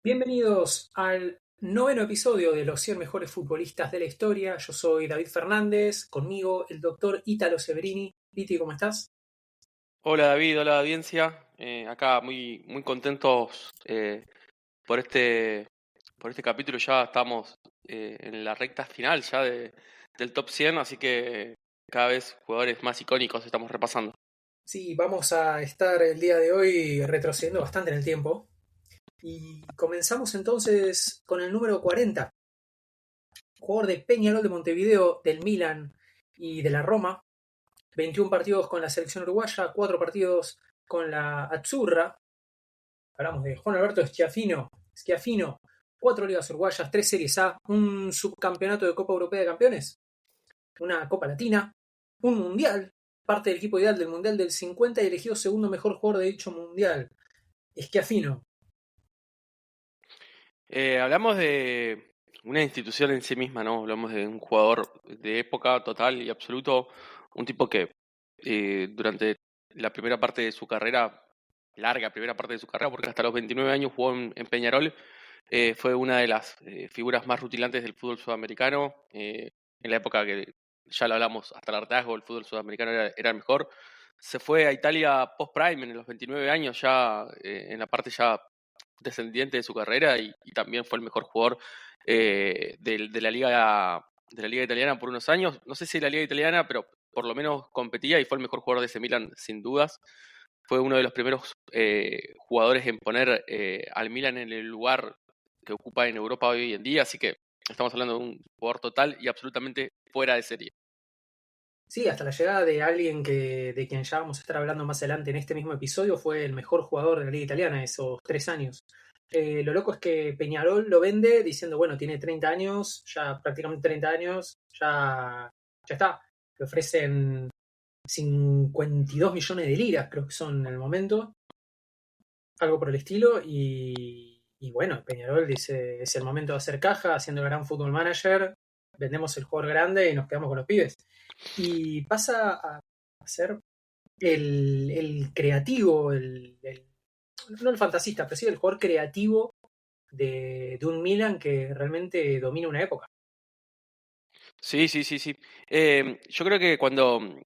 Bienvenidos al noveno episodio de los 100 mejores futbolistas de la historia. Yo soy David Fernández, conmigo el doctor Ítalo Severini. Iti, ¿cómo estás? Hola David, hola audiencia. Acá muy contentos por por este capítulo. Ya estamos en la recta final del top 100, así que cada vez jugadores más icónicos estamos repasando. Sí, vamos a estar el día de hoy retrocediendo bastante en el tiempo. Y comenzamos entonces con el número 40, jugador de Peñarol de Montevideo, del Milan y de la Roma. 21 partidos con la selección uruguaya, 4 partidos con la Azzurra. Hablamos de Juan Alberto Schiaffino, 4 ligas uruguayas, 3 Series A, un subcampeonato de Copa Europea de Campeones, una Copa Latina, un Mundial, parte del equipo ideal del Mundial del 50 y elegido segundo mejor jugador de dicho Mundial. Schiaffino. Hablamos de una institución en sí misma, ¿no? Hablamos de un jugador de época total y absoluto, un tipo que durante la primera parte de su carrera, larga primera parte de su carrera, porque hasta los 29 años jugó en Peñarol. Fue una de las figuras más rutilantes del fútbol sudamericano. En la época que ya lo hablamos, hasta el hartazgo, el fútbol sudamericano era el mejor. Se fue a Italia post-prime en los 29 años, ya en la parte ya descendiente de su carrera, y también fue el mejor jugador de la liga italiana por unos años. No sé si la liga italiana, pero por lo menos competía y fue el mejor jugador de ese Milan sin dudas. Fue uno de los primeros jugadores en poner al Milan en el lugar que ocupa en Europa hoy en día, así que estamos hablando de un jugador total y absolutamente fuera de serie. Sí, hasta la llegada de alguien de quien ya vamos a estar hablando más adelante en este mismo episodio, fue el mejor jugador de la Liga Italiana esos 3 años. Lo loco es que Peñarol lo vende diciendo, bueno, tiene 30 años, ya prácticamente 30 años, ya está. Le ofrecen 52 millones de liras, creo que son en el momento, algo por el estilo, y bueno, Peñarol dice, es el momento de hacer caja, haciendo el gran fútbol manager, vendemos el jugador grande y nos quedamos con los pibes. Y pasa a ser el creativo, no el fantasista, pero sí el jugador creativo de un Milan que realmente domina una época. Sí, sí, sí, sí. Yo creo que cuando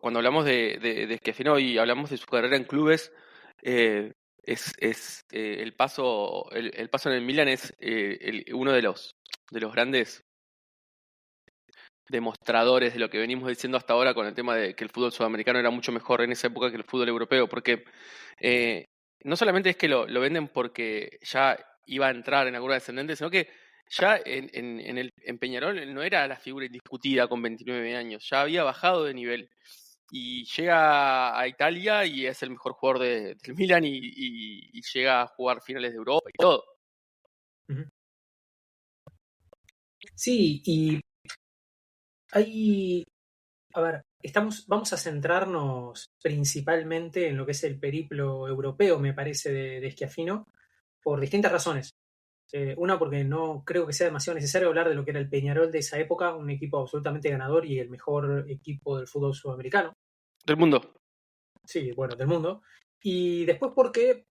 hablamos de Schiaffino y hablamos de su carrera en clubes, eh, el paso en el Milan es uno de los grandes demostradores de lo que venimos diciendo hasta ahora con el tema de que el fútbol sudamericano era mucho mejor en esa época que el fútbol europeo, porque eh, no solamente es que lo venden porque ya iba a entrar en alguna descendente, sino que ya en Peñarol él no era la figura indiscutida con 29 años, ya había bajado de nivel. Y llega a Italia y es el mejor jugador del Milan y llega a jugar finales de Europa y todo. Ujú. Sí, y hay, a ver, vamos a centrarnos principalmente en lo que es el periplo europeo, me parece, de Schiaffino, por distintas razones. Una, porque no creo que sea demasiado necesario hablar de lo que era el Peñarol de esa época, un equipo absolutamente ganador y el mejor equipo del fútbol sudamericano, Del mundo. sí, bueno, del mundo. Y después porque,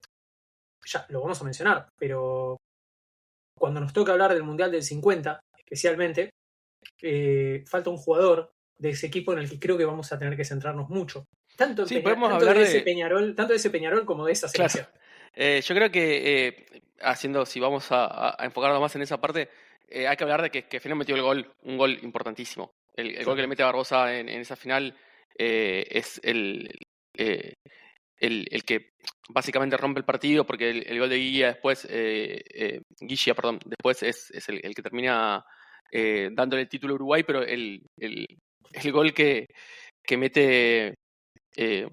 ya lo vamos a mencionar, pero cuando nos toca hablar del Mundial del 50, especialmente, falta un jugador de ese equipo en el que creo que vamos a tener que centrarnos mucho. Sí, podemos Tanto hablar de ese de. Peñarol, tanto de ese Peñarol como de esa Claro. selección. Yo creo que si vamos a enfocarnos más en esa parte, hay que hablar de que Fino metió un gol importantísimo. El gol que le Claro. mete a Barbosa en esa final es eh, el que básicamente rompe el partido, porque el gol de Guilla después, Guilla, perdón, después es el que termina dándole el título a Uruguay, pero el gol que mete eh,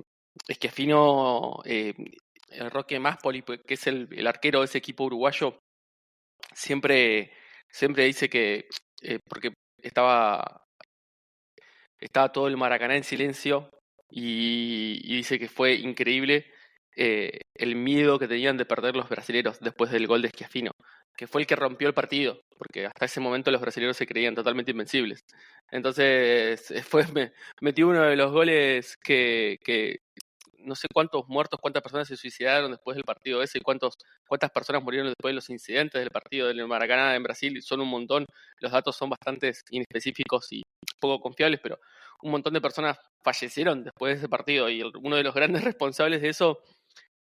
Schiaffino, el Roque Máspoli, que es el arquero de ese equipo uruguayo, siempre, siempre dice que, porque estaba todo el Maracaná en silencio, y dice que fue increíble el miedo que tenían de perder los brasileros después del gol de Schiaffino, que fue el que rompió el partido, porque hasta ese momento los brasileños se creían totalmente invencibles. Entonces, metió uno de los goles que no sé cuántos muertos, cuántas personas se suicidaron después del partido ese y cuántas personas murieron después de los incidentes del partido del Maracaná en Brasil. Son un montón, los datos son bastante inespecíficos y poco confiables, pero un montón de personas fallecieron después de ese partido y uno de los grandes responsables de eso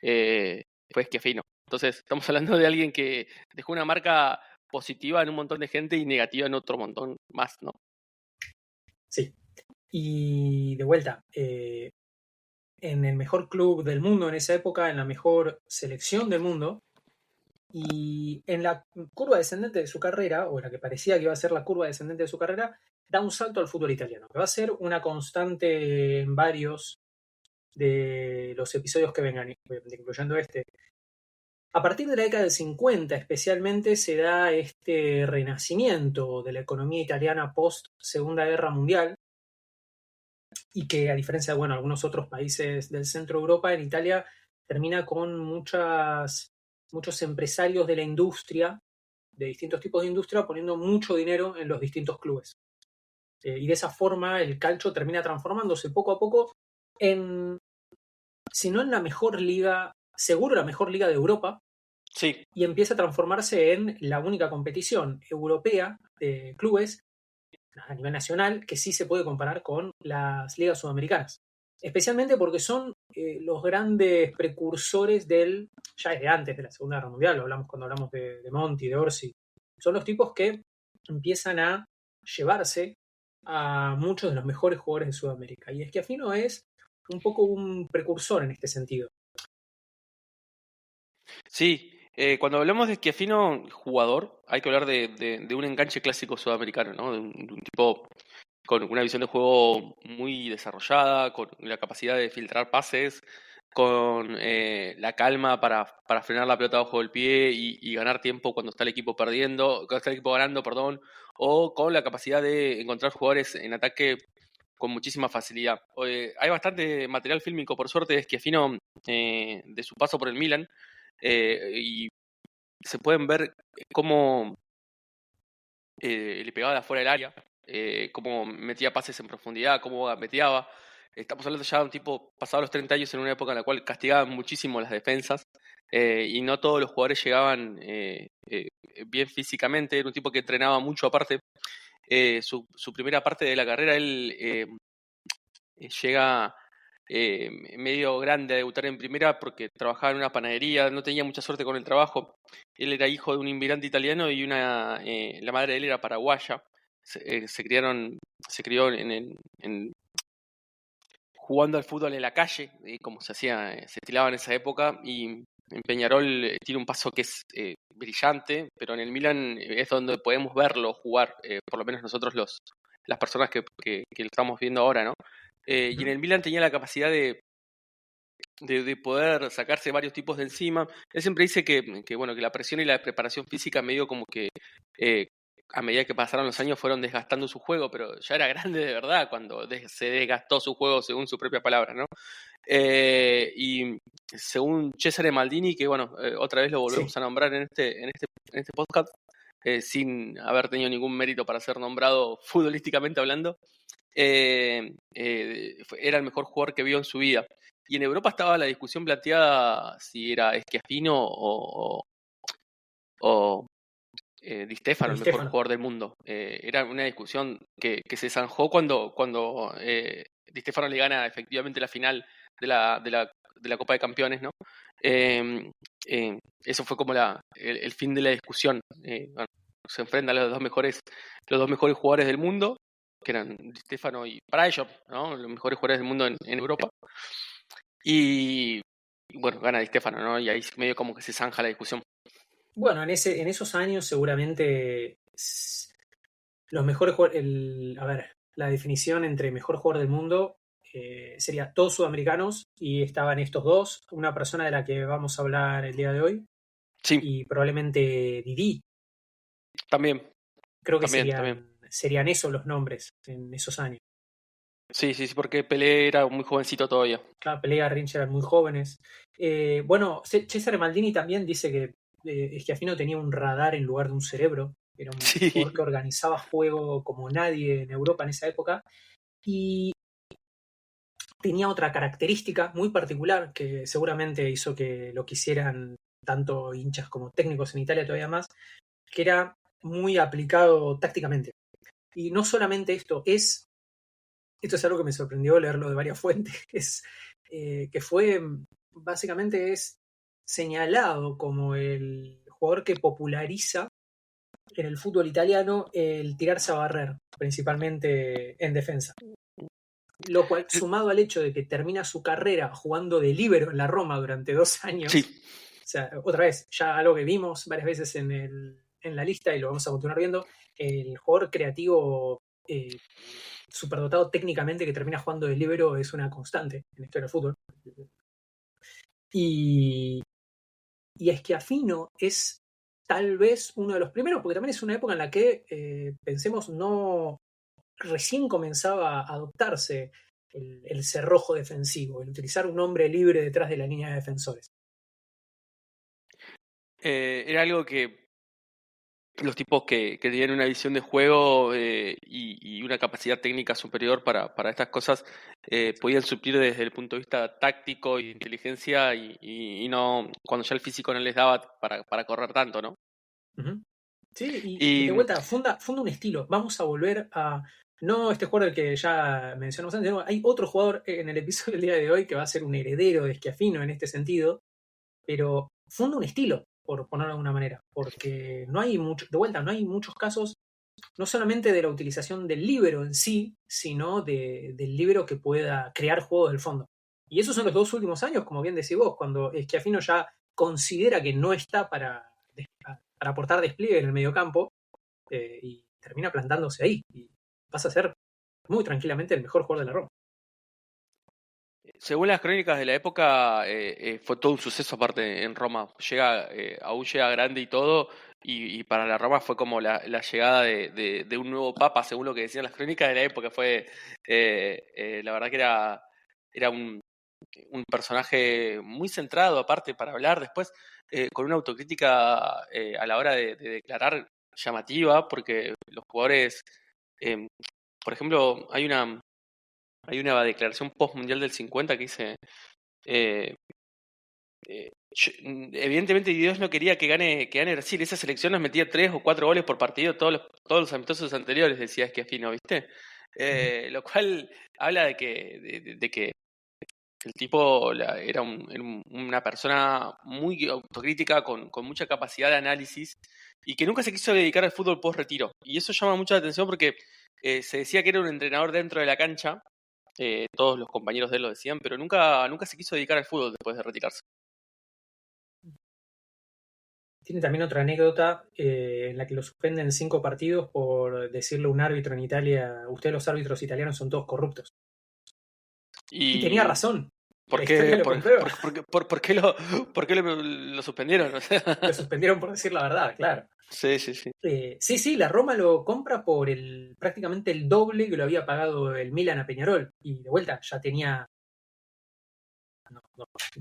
fue Schiaffino. Entonces, estamos hablando de alguien que dejó una marca positiva en un montón de gente y negativa en otro montón más, ¿no? Sí. Y de vuelta, en el mejor club del mundo en esa época, en la mejor selección del mundo, y en la curva descendente de su carrera, o la que parecía que iba a ser la curva descendente de su carrera, da un salto al fútbol italiano, que va a ser una constante en varios de los episodios que vengan, incluyendo este. A partir de la década del 50 especialmente se da este renacimiento de la economía italiana post Segunda Guerra Mundial, y que a diferencia de bueno, algunos otros países del centro de Europa, en Italia termina con muchos empresarios de la industria, de distintos tipos de industria, poniendo mucho dinero en los distintos clubes. Y de esa forma el calcio termina transformándose poco a poco en, si no en la mejor liga, seguro la mejor liga de Europa, sí, y empieza a transformarse en la única competición europea de clubes a nivel nacional que sí se puede comparar con las ligas sudamericanas. Especialmente porque son los grandes precursores ya desde antes de la Segunda Guerra Mundial, lo hablamos cuando hablamos de Monti, de Orsi. Son los tipos que empiezan a llevarse a muchos de los mejores jugadores de Sudamérica. Y Schiaffino es un poco un precursor en este sentido. sí. Cuando hablamos de Schiaffino jugador, hay que hablar de un enganche clásico sudamericano, ¿no? De un tipo con una visión de juego muy desarrollada, con la capacidad de filtrar pases, con la calma para frenar la pelota bajo el pie y ganar tiempo cuando está el equipo cuando está el equipo ganando, perdón, o con la capacidad de encontrar jugadores en ataque con muchísima facilidad. Hay bastante material fílmico, por suerte, de Schiaffino de su paso por el Milan, y se pueden ver cómo le pegaba de afuera del área, cómo metía pases en profundidad, cómo gambeteaba. Estamos hablando ya de un tipo pasado los 30 años en una época en la cual castigaban muchísimo las defensas, y no todos los jugadores llegaban bien físicamente. Era un tipo que entrenaba mucho aparte. Su primera parte de la carrera, él llega medio grande a debutar en primera porque trabajaba en una panadería, no tenía mucha suerte con el trabajo. Él era hijo de un inmigrante italiano y la madre de él era paraguaya. Se crió jugando al fútbol en la calle, como se estilaba en esa época, y en Peñarol tiene un paso que es brillante, pero en el Milan es donde podemos verlo jugar, por lo menos nosotros las personas que lo estamos viendo ahora, ¿no? Y en el Milan tenía la capacidad de poder sacarse varios tipos de encima. Él siempre dice bueno, que la presión y la preparación física medio como que a medida que pasaron los años fueron desgastando su juego, pero ya era grande de verdad cuando se desgastó su juego según su propia palabra, ¿no? Y según Cesare Maldini, que bueno, otra vez lo volvemos a nombrar en este podcast, sin haber tenido ningún mérito para ser nombrado futbolísticamente hablando, era el mejor jugador que vio en su vida. Y en Europa estaba la discusión planteada si era Schiaffino o Di Stéfano, el mejor jugador del mundo. Era una discusión que se zanjó cuando Di Stéfano le gana efectivamente la final de la Copa de Campeones, ¿no? Eso fue como el fin de la discusión. Bueno, se enfrentan los dos mejores jugadores del mundo, que eran Di Stéfano y Prajov, ¿no? Los mejores jugadores del mundo en Europa. Y bueno, gana Di Stéfano, ¿no? Y ahí medio como que se zanja la discusión. Bueno, en esos años seguramente los mejores jugadores, la definición entre mejor jugador del mundo sería todos sudamericanos, y estaban estos dos, una persona de la que vamos a hablar el día de hoy, Sí. Y probablemente Didi. También. Creo que también. serían esos los nombres en esos años. Sí, porque Pelé era muy jovencito todavía. Claro, Pelé y Garrincha eran muy jóvenes. Bueno, Cesare Maldini también dice que Schiaffino tenía un radar en lugar de un cerebro. Era un jugador que organizaba juego como nadie en Europa en esa época. Y tenía otra característica muy particular que seguramente hizo que lo quisieran tanto hinchas como técnicos en Italia todavía más, que era muy aplicado tácticamente. Y no solamente esto es algo que me sorprendió leerlo de varias fuentes, es que fue, básicamente es señalado como el jugador que populariza en el fútbol italiano el tirarse a barrer, principalmente en defensa. Lo cual, sumado al hecho de que termina su carrera jugando de líbero en la Roma durante 2 años, Sí. o sea, otra vez, ya algo que vimos varias veces en la lista y lo vamos a continuar viendo, el jugador creativo superdotado técnicamente que termina jugando de líbero es una constante en la historia del fútbol. Y Schiaffino es tal vez uno de los primeros, porque también es una época en la que, pensemos, no recién comenzaba a adoptarse el cerrojo defensivo, el utilizar un hombre libre detrás de la línea de defensores. Era algo que los tipos que tenían una visión de juego y una capacidad técnica superior para estas cosas podían suplir desde el punto de vista táctico y de inteligencia y no cuando ya el físico no les daba para correr tanto, ¿no? Uh-huh. Sí, y de Y vuelta, funda un estilo. Vamos a volver a... No este jugador del que ya mencionamos antes, no, hay otro jugador en el episodio del día de hoy que va a ser un heredero de Schiaffino en este sentido, pero funda un estilo, por ponerlo de alguna manera, porque no hay mucho, de vuelta, no hay muchos casos, no solamente de la utilización del líbero en sí, sino del líbero que pueda crear juego del fondo. Y esos son los 2 últimos años, como bien decís vos, cuando Schiaffino ya considera que no está para aportar despliegue en el mediocampo, y termina plantándose ahí. Y pasa a ser muy tranquilamente el mejor jugador de la Roma. según las crónicas de la época, fue todo un suceso aparte en Roma. Aún llega grande y todo, y para la Roma fue como la llegada de un nuevo papa, según lo que decían las crónicas de la época. Fue, la verdad que era un personaje muy centrado, aparte, para hablar después, con una autocrítica a la hora de declarar llamativa, porque los jugadores, eh, por ejemplo, hay una declaración post-mundial del 50 que dice, eh, evidentemente Dios no quería que gane Brasil, esa selección nos metía 3 o 4 goles por partido todos los amistosos anteriores, decía Schiaffino, ¿viste? Lo cual habla de que el tipo era una persona muy autocrítica, con mucha capacidad de análisis, y que nunca se quiso dedicar al fútbol post-retiro. Y eso llama mucho la atención porque se decía que era un entrenador dentro de la cancha, todos los compañeros de él lo decían, pero nunca se quiso dedicar al fútbol después de retirarse. Tiene también otra anécdota en la que lo suspenden 5 partidos por decirle a un árbitro en Italia: ustedes los árbitros italianos son todos corruptos. Y tenía Y razón. ¿por La historia qué, lo por, comprueba. por qué lo suspendieron? O sea, Lo suspendieron por decir la verdad, claro. sí, sí, sí. Sí, la Roma lo compra por prácticamente el doble que lo había pagado el Milan a Peñarol. Y de vuelta, ya tenía,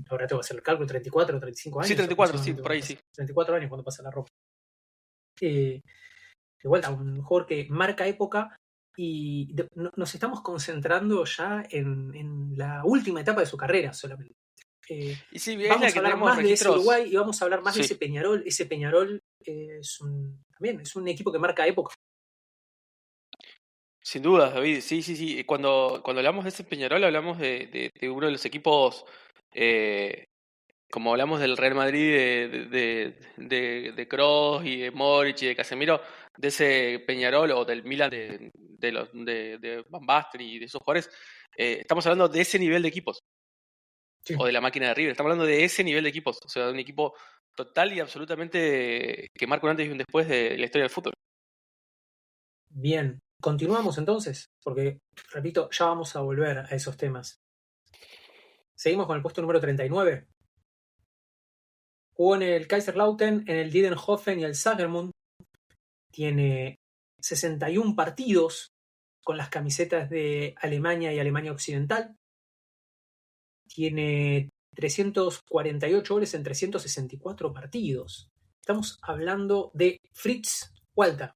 ahora tengo que hacer el cálculo, 34 o 35 Sí, años 34, sí, aproximadamente por cuando ahí pasa. sí. 34 años cuando pasa la Roma. De vuelta, un jugador que marca época y nos estamos concentrando ya en la última etapa de su carrera solamente. Y sí, es la Vamos a que hablar tenemos más de ese registros. Uruguay y vamos a hablar más de Sí, ese Peñarol. Ese Peñarol también es un equipo que marca época. sin duda, David. Sí, sí, sí. Cuando hablamos de ese Peñarol, hablamos de uno de los equipos, eh, como hablamos del Real Madrid, de Kroos y de Modric y de Casemiro, de ese Peñarol o del Milan de Van Basten y de esos jugadores. Estamos hablando de ese nivel de equipos, Sí. o de la máquina de River. Estamos hablando de ese nivel de equipos, o sea, de un equipo total y absolutamente que marca un antes y un después de la historia del fútbol. Bien, continuamos entonces, porque, repito, ya vamos a volver a esos temas. Seguimos con el puesto número 39. Jugó en el Kaiserslautern, en el Didenhofen y el Sagermund. Tiene 61 partidos con las camisetas de Alemania y Alemania Occidental. Tiene 348 goles en 364 partidos. Estamos hablando de Fritz Walter.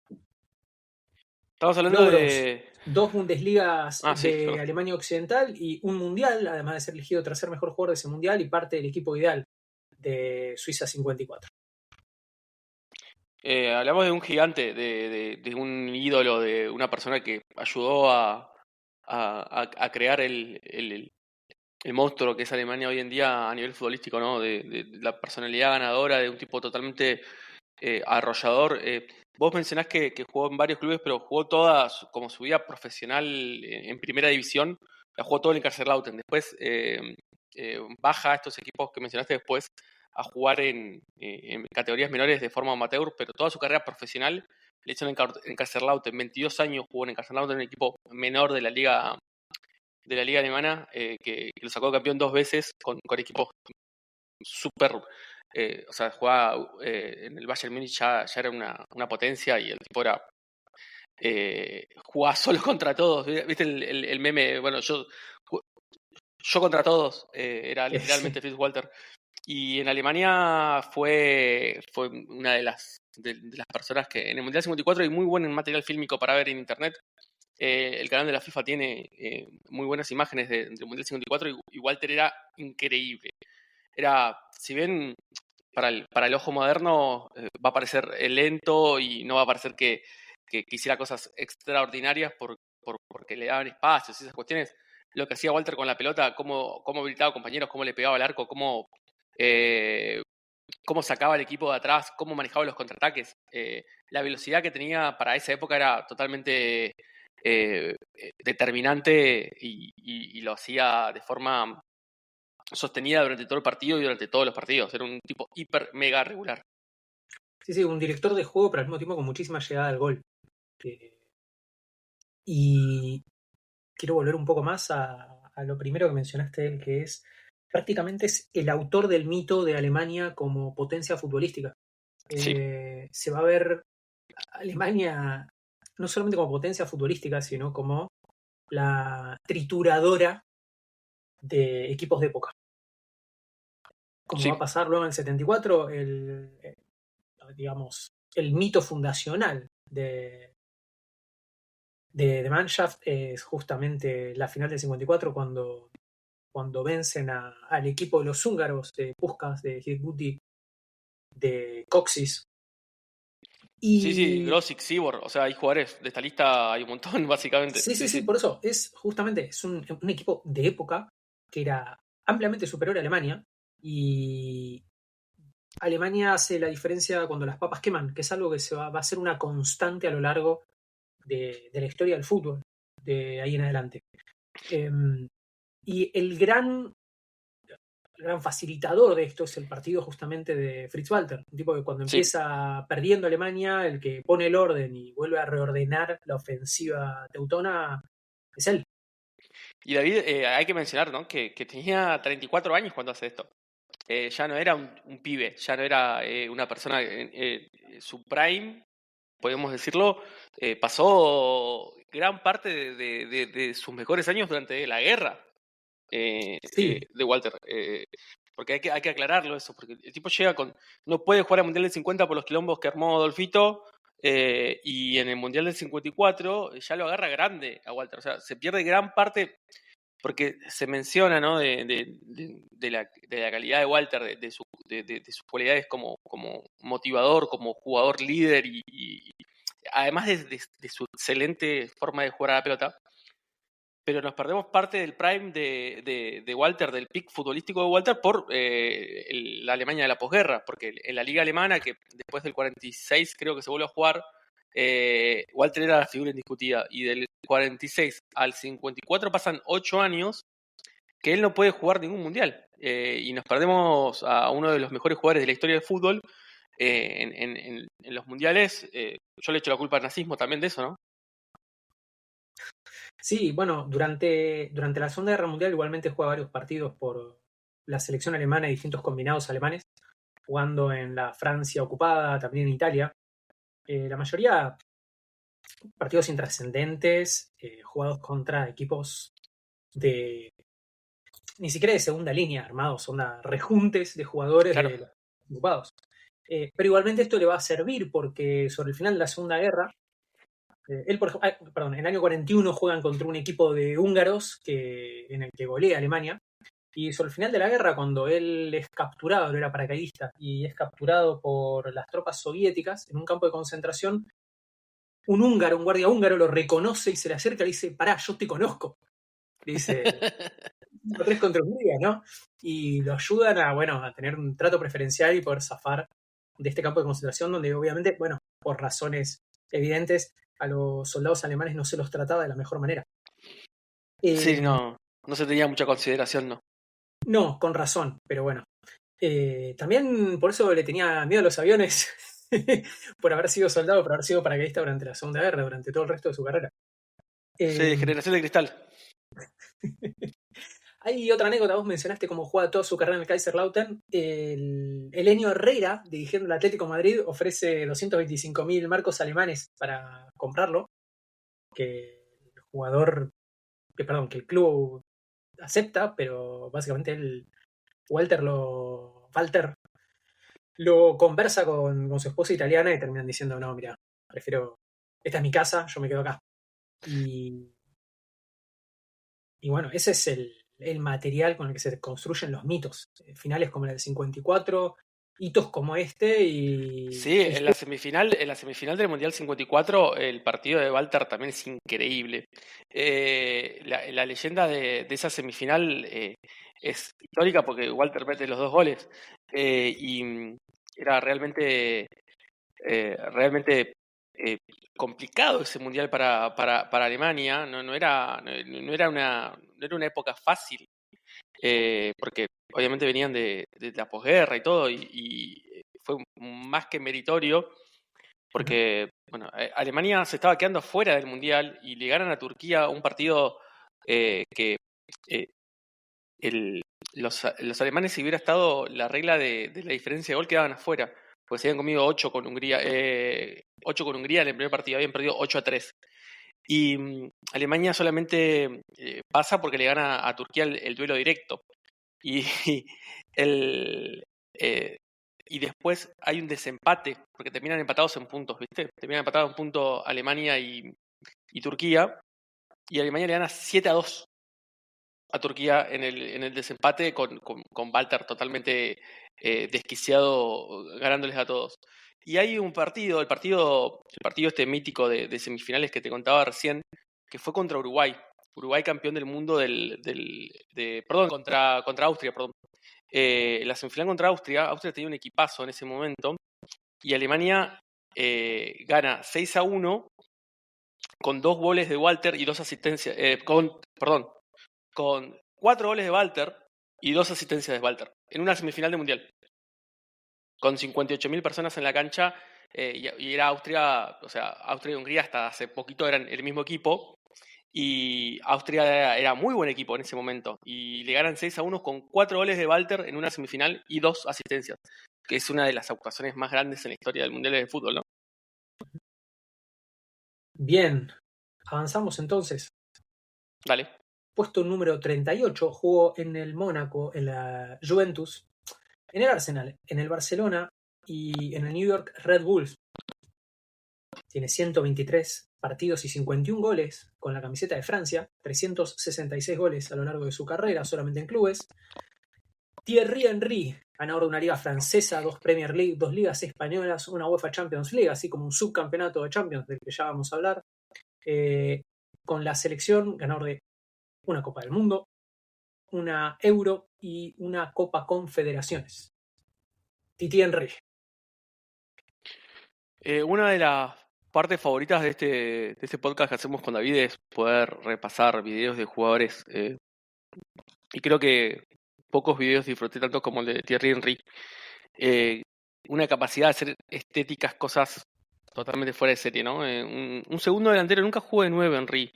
Estamos hablando logros, de... 2 Bundesligas Sí, de perdón. Alemania Occidental y un Mundial, además de ser elegido tercer mejor jugador de ese Mundial y parte del equipo ideal de Suiza 54. Hablamos de un gigante, de un ídolo, de una persona que ayudó a crear el monstruo que es Alemania hoy en día a nivel futbolístico, ¿no? De la personalidad ganadora, de un tipo totalmente arrollador. Vos mencionás que jugó en varios clubes, pero jugó toda como su vida profesional en primera división, la jugó todo en el Kaiserslautern. Después baja a estos equipos que mencionaste después a jugar en categorías menores de forma amateur, pero toda su carrera profesional le hizo en Kaiserslautern. 22 años jugó en el Kaiserslautern, un equipo menor de la liga alemana, que lo sacó campeón 2 veces con equipos súper, o sea, jugaba en el Bayern Múnich, ya era una potencia y el tipo era, jugaba solo contra todos, ¿viste el meme? Bueno, yo contra todos, era literalmente Fritz Walter. Y en Alemania fue una de las personas que en el Mundial 54 hay muy buen material fílmico para ver en internet. El canal de la FIFA tiene muy buenas imágenes del Mundial 54 y Walter era increíble. Era, si bien para el ojo moderno va a parecer lento y no va a parecer que hiciera cosas extraordinarias porque le daban espacios y esas cuestiones, lo que hacía Walter con la pelota, cómo habilitaba compañeros, cómo le pegaba al arco, eh, cómo sacaba al equipo de atrás, cómo manejaba los contraataques. La velocidad que tenía para esa época era totalmente determinante y lo hacía de forma sostenida durante todo el partido y durante todos los partidos. Era un tipo hiper mega regular. Sí, un director de juego, pero al mismo tiempo con muchísima llegada al gol. Y quiero volver un poco más a lo primero que mencionaste de él, que es prácticamente es el autor del mito de Alemania como potencia futbolística. Sí, Se va a ver Alemania no solamente como potencia futbolística, sino como la trituradora de equipos de época. Como va a sí, pasar luego en el 74, digamos, el mito fundacional de Mannschaft es justamente la final del 54 cuando vencen al equipo de los húngaros, de Puskás, de Hidguti, de Coxis. sí, Y Grosic, Sibor, o sea, hay jugadores de esta lista, hay un montón, básicamente. Sí, sí, sí, por eso es justamente es un equipo de época que era ampliamente superior a Alemania y Alemania hace la diferencia cuando las papas queman, que es algo que va a ser una constante a lo largo de la historia del fútbol, de ahí en adelante. Y el gran facilitador de esto es el partido justamente de Fritz Walter, un tipo que cuando sí. empieza perdiendo Alemania, el que pone el orden y vuelve a reordenar la ofensiva teutona es él. Y David, hay que mencionar, ¿no? Que tenía 34 años cuando hace esto. Ya no era un pibe, ya no era una persona, su prime, podemos decirlo, pasó gran parte de sus mejores años durante la guerra Sí, de Walter. Porque hay que aclararlo eso, porque el tipo llega no puede jugar al Mundial del 50 por los quilombos que armó Adolfito, y en el Mundial del 54 ya lo agarra grande a Walter. O sea, se pierde gran parte, porque se menciona, ¿no? De la calidad de Walter, de sus cualidades como motivador, como jugador líder y además de su excelente forma de jugar a la pelota. Pero nos perdemos parte del prime de Walter, del pick futbolístico de Walter, por la Alemania de la posguerra, porque en la liga alemana, que después del 46 creo que se vuelve a jugar, Walter era la figura indiscutida, y del 46 al 54 pasan 8 años que él no puede jugar ningún mundial, y nos perdemos a uno de los mejores jugadores de la historia del fútbol en los mundiales. Yo le echo la culpa al nazismo también de eso, ¿no? sí, bueno, durante la Segunda Guerra Mundial igualmente juega varios partidos por la selección alemana y distintos combinados alemanes, jugando en la Francia ocupada, también en Italia. La mayoría partidos intrascendentes, jugados contra equipos de ni siquiera de segunda línea armados, onda rejuntes de jugadores Claro. de los ocupados. Pero igualmente esto le va a servir porque sobre el final de la Segunda Guerra Él, perdón, en el año 41 juegan contra un equipo de húngaros en el que golea Alemania. Y sobre el final de la guerra, cuando él es capturado, él era paracaidista, y es capturado por las tropas soviéticas en un campo de concentración, un guardia húngaro, lo reconoce y se le acerca y le dice: pará, yo te conozco. Le dice: tres contra Hungría, ¿no? Y lo ayudan a tener un trato preferencial y poder zafar de este campo de concentración donde obviamente, bueno, por razones evidentes, a los soldados alemanes no se los trataba de la mejor manera. Sí, no se tenía mucha consideración, ¿no? No, con razón, pero bueno. También por eso le tenía miedo a los aviones, por haber sido soldado, por haber sido paracaidista durante la Segunda Guerra, durante todo el resto de su carrera. Sí, generación de cristal. Hay otra anécdota, vos mencionaste cómo juega toda su carrera en el Kaiserslautern. El Enio Herrera, dirigiendo el Atlético de Madrid, ofrece 225.000 marcos alemanes para comprarlo, que el jugador, que el club acepta, pero básicamente Walter lo conversa con su esposa italiana y terminan diciendo: no, mira, esta es mi casa, yo me quedo acá. Y bueno, ese es el material con el que se construyen los mitos. Finales como el del 54, hitos como este y... Sí, en la semifinal del Mundial 54, el partido de Walter también es increíble. La leyenda de esa semifinal es histórica porque Walter mete los 2 goles. Y era realmente complicado ese Mundial para Alemania. No era una época fácil. Porque obviamente venían de la posguerra y todo, y fue más que meritorio, porque bueno, Alemania se estaba quedando fuera del Mundial y le ganan a Turquía un partido que eh, los alemanes, si hubiera estado la regla de la diferencia de gol, quedaban afuera, porque se habían comido 8 con Hungría, 8 con Hungría en el primer partido, habían perdido 8-3. Y Alemania solamente pasa porque le gana a Turquía el duelo directo. Y, el, eh, y después hay un desempate, porque terminan empatados en puntos, ¿viste? Terminan empatados en puntos Alemania y Turquía, y Alemania le gana 7-2 a Turquía en el desempate con Walter totalmente desquiciado, ganándoles a todos. Y hay un partido, el partido este mítico de semifinales que te contaba recién, que fue contra Uruguay. Uruguay campeón del mundo perdón, contra Austria, perdón. La semifinal contra Austria tenía un equipazo en ese momento, y Alemania gana 6-1 con 2 goles de Walter y 2 asistencias, con 4 goles de Walter y 2 asistencias de Walter, en una semifinal de Mundial, con 58.000 personas en la cancha, y era Austria, o sea, Austria y Hungría hasta hace poquito eran el mismo equipo, y Austria era muy buen equipo en ese momento, y le ganan 6-1 con 4 goles de Walter en una semifinal y 2 asistencias, que es una de las actuaciones más grandes en la historia del Mundial de Fútbol, ¿no? Bien, avanzamos entonces. Dale. Puesto número 38, jugó en el Mónaco, en la Juventus, en el Arsenal, en el Barcelona y en el New York Red Bulls. Tiene 123 partidos y 51 goles con la camiseta de Francia, 366 goles a lo largo de su carrera, solamente en clubes. Thierry Henry, ganador de una liga francesa, 2 Premier League, 2 ligas españolas, una UEFA Champions League, así como un subcampeonato de Champions del que ya vamos a hablar. Con la selección, ganador de una Copa del Mundo, una Euro y una Copa Confederaciones. Titi Henry. Una de las partes favoritas de este podcast que hacemos con David es poder repasar videos de jugadores, y creo que pocos videos disfruté tanto como el de Thierry Henry. Una capacidad de hacer estéticas cosas totalmente fuera de serie, ¿no? Un segundo delantero, nunca jugó de 9 Henry,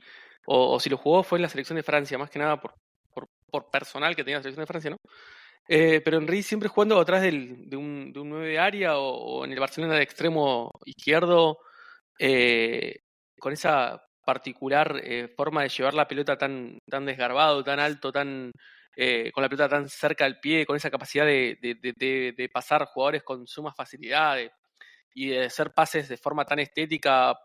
o si lo jugó fue en la selección de Francia, más que nada por personal que tenía la selección de Francia, ¿no? Pero Henry siempre jugando atrás de un 9 de área, o en el Barcelona de extremo izquierdo, con esa particular forma de llevar la pelota tan desgarbado, tan alto, con la pelota tan cerca del pie, con esa capacidad de pasar jugadores con suma facilidad y de hacer pases de forma tan estética,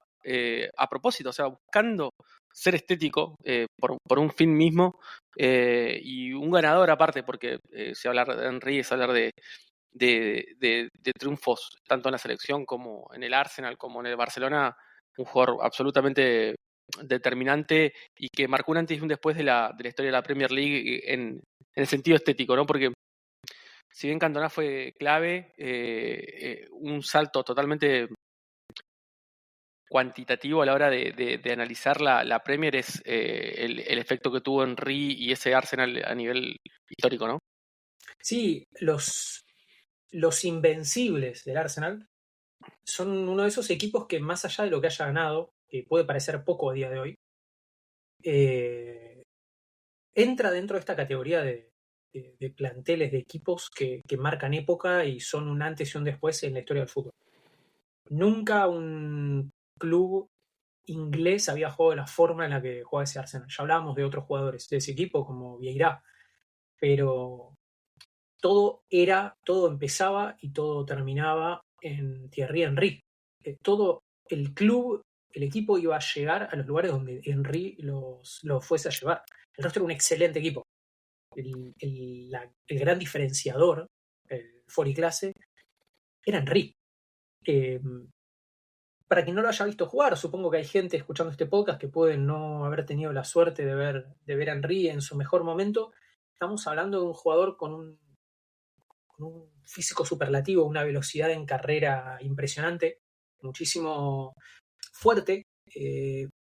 a propósito, o sea, buscando ser estético por un fin mismo, y un ganador aparte, porque si hablar de Henry es hablar de triunfos tanto en la selección como en el Arsenal, como en el Barcelona, un jugador absolutamente determinante y que marcó un antes y un después de la historia de la Premier League en el sentido estético, ¿no? Porque si bien Cantona fue clave, un salto totalmente cuantitativo a la hora de analizar la Premier es el efecto que tuvo Henry y ese Arsenal a nivel histórico, ¿no? Sí, los invencibles del Arsenal son uno de esos equipos que más allá de lo que haya ganado, que puede parecer poco a día de hoy, eh, entra dentro de esta categoría de planteles, de equipos que marcan época y son un antes y un después en la historia del fútbol. Nunca un club inglés había jugado de la forma en la que juega ese Arsenal. Ya hablábamos de otros jugadores de ese equipo, como Vieira, pero todo empezaba y todo terminaba en Thierry Henry. Todo el club, el equipo iba a llegar a los lugares donde Henry los fuese a llevar. El resto era un excelente equipo. El gran diferenciador, el Foriclase, era Henry. Eh, para quien no lo haya visto jugar, supongo que hay gente escuchando este podcast que puede no haber tenido la suerte de ver a Henry en su mejor momento. Estamos hablando de un jugador con un físico superlativo, una velocidad en carrera impresionante, muchísimo fuerte,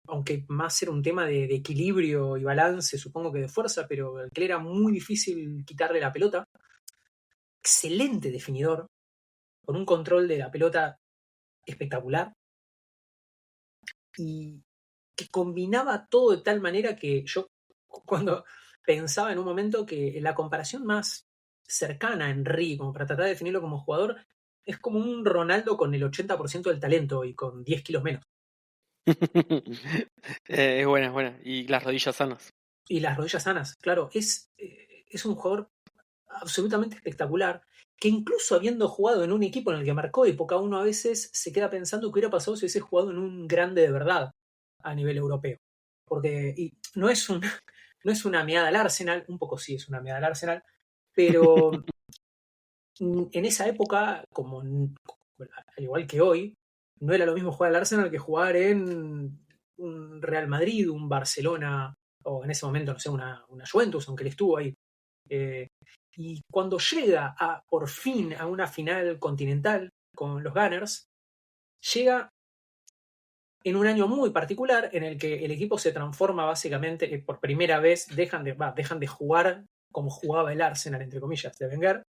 aunque más era un tema de equilibrio y balance, supongo que de fuerza, pero el que le era muy difícil quitarle la pelota. Excelente definidor, con un control de la pelota espectacular y que combinaba todo de tal manera que yo cuando pensaba en un momento que la comparación más cercana a Henry, como para tratar de definirlo como jugador, es como un Ronaldo con el 80% del talento y con 10 kilos menos. Es buena, es buena. Y las rodillas sanas. Y las rodillas sanas, claro, es un jugador absolutamente espectacular, que incluso habiendo jugado en un equipo en el que marcó época, uno a veces se queda pensando qué hubiera pasado si hubiese jugado en un grande de verdad a nivel europeo. Porque y no es una meada al Arsenal, un poco sí es una meada al Arsenal, pero en esa época, al igual que hoy, no era lo mismo jugar al Arsenal que jugar en un Real Madrid, un Barcelona, o en ese momento, no sé, una Juventus, aunque él estuvo ahí. Eh, y cuando llega por fin a una final continental con los Gunners, llega en un año muy particular en el que el equipo se transforma básicamente, por primera vez dejan de jugar como jugaba el Arsenal, entre comillas, de Wenger,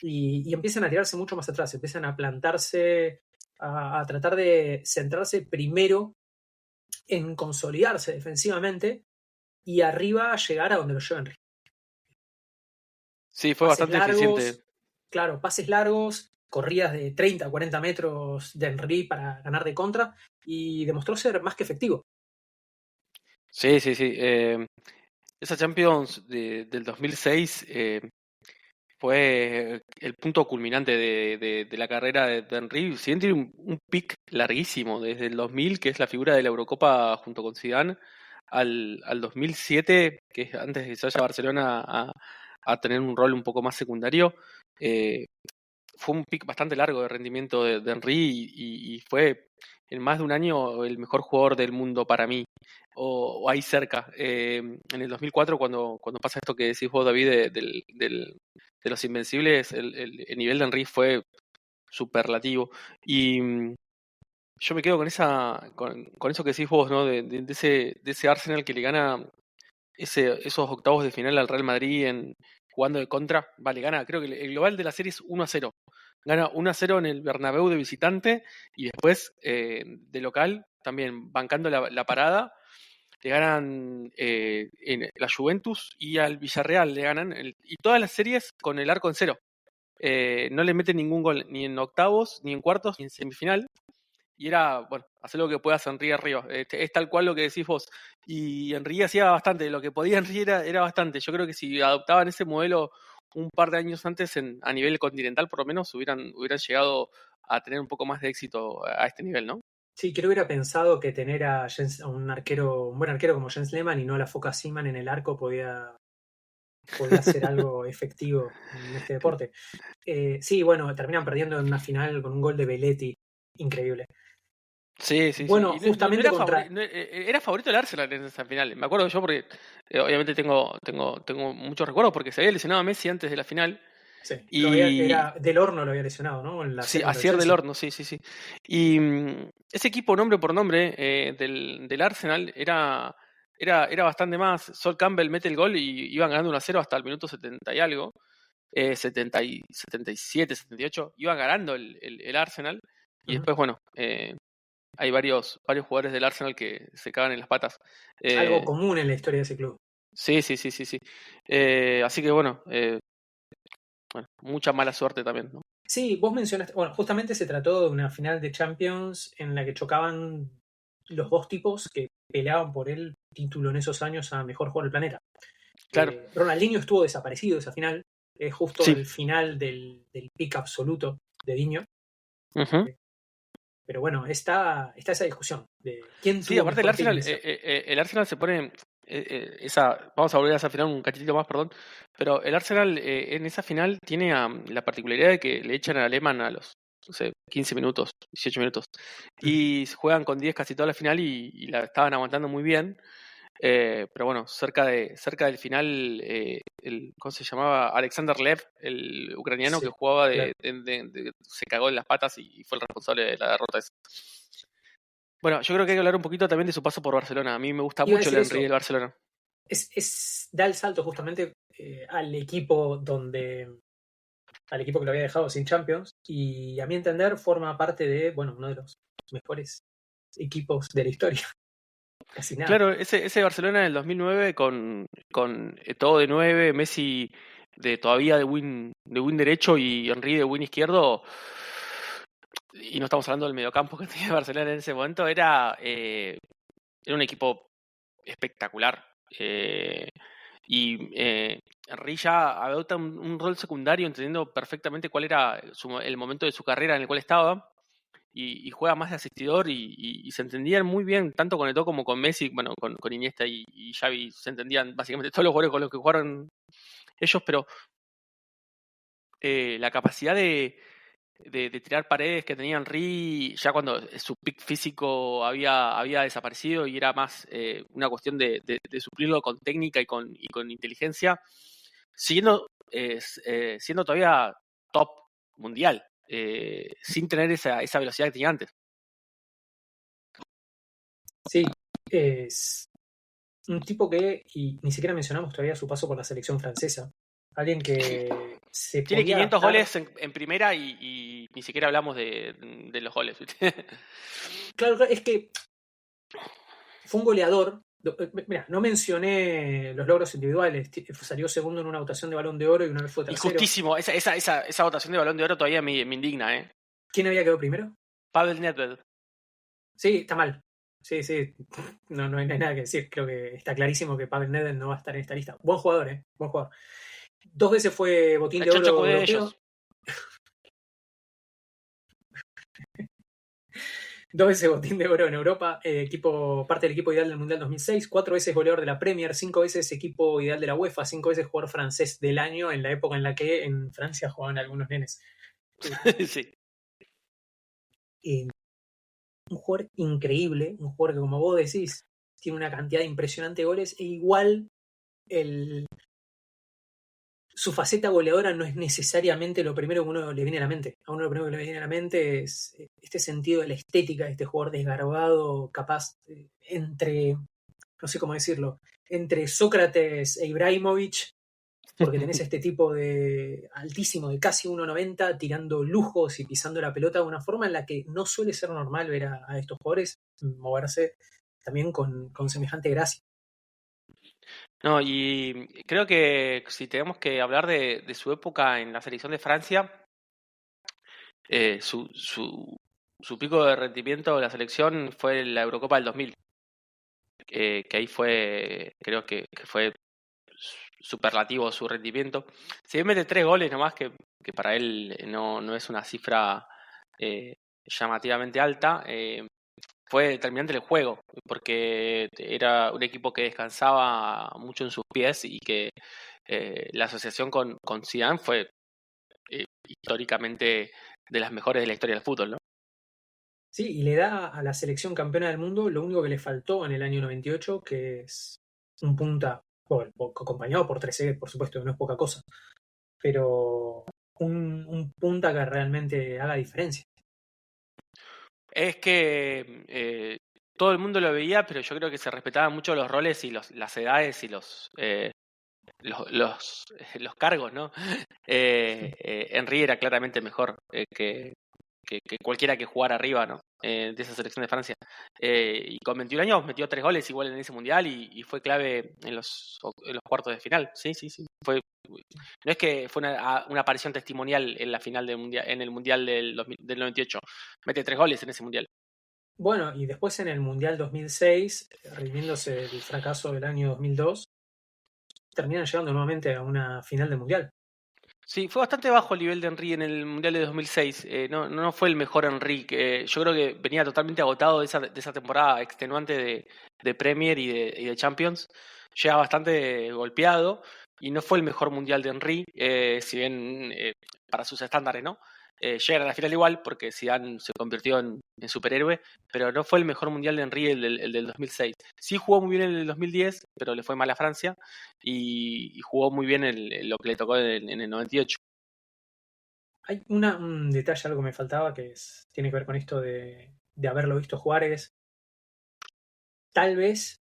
y empiezan a tirarse mucho más atrás, empiezan a plantarse, a tratar de centrarse primero en consolidarse defensivamente y arriba llegar a donde lo llevan. Sí, fue Pases bastante eficiente. largos, claro, pases largos, corridas de 30 a 40 metros de Henry para ganar de contra y demostró ser más que efectivo. Sí, sí, sí. Esa Champions del 2006 fue el punto culminante de la carrera de Henry. Si bien tiene un pick larguísimo, desde el 2000, que es la figura de la Eurocopa junto con Zidane, al 2007, que es antes de que se vaya a Barcelona a tener un rol un poco más secundario. eh, Fue un pick bastante largo de rendimiento de Henry y fue en más de un año el mejor jugador del mundo para mí, o ahí cerca. En el 2004, cuando pasa esto que decís vos, David, de los Invencibles, el nivel de Henry fue superlativo. Y yo me quedo con eso que decís vos, ¿no? De ese Arsenal que le gana esos octavos de final al Real Madrid jugando de contra. Vale, gana, creo que el global de la serie es 1-0. Gana 1-0 en el Bernabéu de visitante y después de local, también bancando la parada, le ganan en la Juventus y al Villarreal le ganan, y todas las series con el arco en cero. No le meten ningún gol ni en octavos, ni en cuartos, ni en semifinal. Y era, bueno, hacer lo que puedas Henry arriba. Es tal cual lo que decís vos. Y Henry hacía bastante, lo que podía Henry era bastante. Yo creo que si adoptaban ese modelo un par de años antes a nivel continental, por lo menos, hubieran llegado a tener un poco más de éxito a este nivel, ¿no? Sí, quiero hubiera pensado que tener a un arquero, un buen arquero como Jens Lehmann y no a la Foca Seaman en el arco podía ser algo efectivo en este deporte. Sí, bueno, terminan perdiendo en una final con un gol de Belletti. Increíble. Sí, sí, sí. Bueno, Y no justamente era contra. favorito, era favorito el Arsenal en esa final. Me acuerdo yo porque obviamente tengo muchos recuerdos porque se había lesionado a Messi antes de la final. Sí, Y era Del Horno lo había lesionado, ¿no? En la sí, serie contra el Asier del Chelsea. Horno, sí, sí, sí. Y ese equipo nombre por nombre del Arsenal era bastante más. Sol Campbell mete el gol y iban ganando 1-0 hasta el minuto 70 y algo. 77, 78. Iban ganando el Arsenal. Y Ujú. después, bueno, hay varios jugadores del Arsenal que se cagan en las patas. Algo Eh, común en la historia de ese club. sí, sí, sí, sí, sí. Así que bueno, mucha mala suerte también, ¿no? Sí, vos mencionaste, bueno, justamente se trató de una final de Champions en la que chocaban los dos tipos que peleaban por el título en esos años a mejor jugador del planeta. Claro, Ronaldinho estuvo desaparecido esa final, es justo sí. el final del pick absoluto de Diño. Ujú. Eh, pero bueno, está esa discusión de quién Sí, tuvo aparte mejor pick en esa. El Arsenal se pone vamos a volver a esa final un cachitito más, perdón, pero el Arsenal en esa final tiene la particularidad de que le echan al Alemán a los, no sé, 15 minutos, 18 minutos, Ujú. y juegan con 10 casi toda la final y la estaban aguantando muy bien. Pero bueno, cerca del final, ¿cómo se llamaba? Alexander Lev, el ucraniano que Sí, jugaba claro. se cagó en las patas y fue el responsable de la derrota esa. Bueno, yo creo que hay que hablar un poquito también de su paso por Barcelona. A mí me gusta Iba a mucho el decir Henry eso. del Barcelona. Da el salto justamente al equipo que lo había dejado sin Champions y a mi entender forma parte de, bueno, uno de los mejores equipos de la historia. Casi nada. Claro, ese Barcelona del 2009 con todo de 9, Messi todavía de win derecho y Henry de win izquierdo, y no estamos hablando del mediocampo que tenía Barcelona en ese momento, era un equipo espectacular. Henry ya adopta un rol secundario, entendiendo perfectamente cuál era el momento de su carrera en el cual estaba, y juega más de asistidor, y se entendían muy bien, tanto con Eto'o como con Messi, bueno, con Iniesta y Xavi, se entendían básicamente todos los jugadores con los que jugaron ellos, pero la capacidad de tirar paredes que tenía Henry, ya cuando su pick físico había desaparecido y era más una cuestión de suplirlo con técnica y con inteligencia, siendo todavía top mundial, sin tener esa velocidad que tenía antes. Sí, es un tipo que, y ni siquiera mencionamos todavía su paso por la selección francesa. Alguien que se Tiene podía 500 adaptar. goles en primera y ni siquiera hablamos de los goles, ¿viste? Claro, es que fue un goleador. Mira, no mencioné los logros individuales. Salió segundo en una votación de Balón de Oro y una vez fue tercero. Injustísimo. Esa votación de Balón de Oro todavía me indigna, ¿eh? ¿Quién había quedado primero? Pavel Nedved. Sí, está mal. Sí, sí. No hay nada que decir. Creo que está clarísimo que Pavel Nedved no va a estar en esta lista. Buen jugador, ¿eh? Buen jugador. 2 veces fue botín La de chocha oro de europeo. ellos. 2 veces botín de oro en Europa. Parte del equipo ideal del Mundial 2006. 4 veces goleador de la Premier. 5 veces equipo ideal de la UEFA. 5 veces jugador francés del año en la época en la que en Francia jugaban algunos nenes. Sí. Eh, un jugador increíble. Un jugador que, como vos decís, tiene una cantidad impresionante de goles. E igual el, su faceta goleadora no es necesariamente lo primero que uno le viene a la mente. A uno lo primero que le viene a la mente es este sentido de la estética de este jugador desgarbado, capaz no sé cómo decirlo, entre Sócrates e Ibrahimovic, porque tenés este tipo de altísimo, de casi 1,90, tirando lujos y pisando la pelota de una forma en la que no suele ser normal ver a estos jugadores moverse también con semejante gracia. No, y creo que si tenemos que hablar de su época en la selección de Francia, eh, su, su, su pico de rendimiento de la selección fue la Eurocopa del 2000, que ahí creo que fue superlativo su rendimiento. Si bien mete 3 goles nomás, que para él no es una cifra llamativamente alta, fue determinante el juego, porque era un equipo que descansaba mucho en sus pies y que la asociación con Zidane fue históricamente de las mejores de la historia del fútbol, ¿no? Sí, y le da a la selección campeona del mundo lo único que le faltó en el año 98, que es un punta, bueno, acompañado por Trezeguet, por supuesto, que no es poca cosa, pero un punta que realmente haga diferencia. Es que todo el mundo lo veía, pero yo creo que se respetaban mucho los roles y las edades y los cargos, ¿no? Henry era claramente mejor que cualquiera que jugara arriba, ¿no? De esa selección de Francia. Y con 21 años metió 3 goles igual en ese mundial y fue clave en los cuartos de final. Sí, sí, sí. No es que fue una aparición testimonial en la final del mundial, en el mundial del 98. Mete 3 goles en ese mundial. Bueno, y después en el Mundial 2006, redimiéndose del fracaso del año 2002, terminan llegando nuevamente a una final del Mundial. Sí, fue bastante bajo el nivel de Henry en el Mundial de 2006. No fue el mejor Henry. Yo creo que venía totalmente agotado de esa temporada extenuante de Premier y de Champions. Llega bastante golpeado y no fue el mejor Mundial de Henry, si bien para sus estándares, ¿no? Llegan a la final igual porque Zidane se convirtió en superhéroe, pero no fue el mejor Mundial de Henry el del 2006. Sí jugó muy bien el del 2010, pero le fue mal a Francia y jugó muy bien lo que le tocó en el 98. Hay un detalle, algo que me faltaba, que tiene que ver con esto de haberlo visto jugar, es tal vez,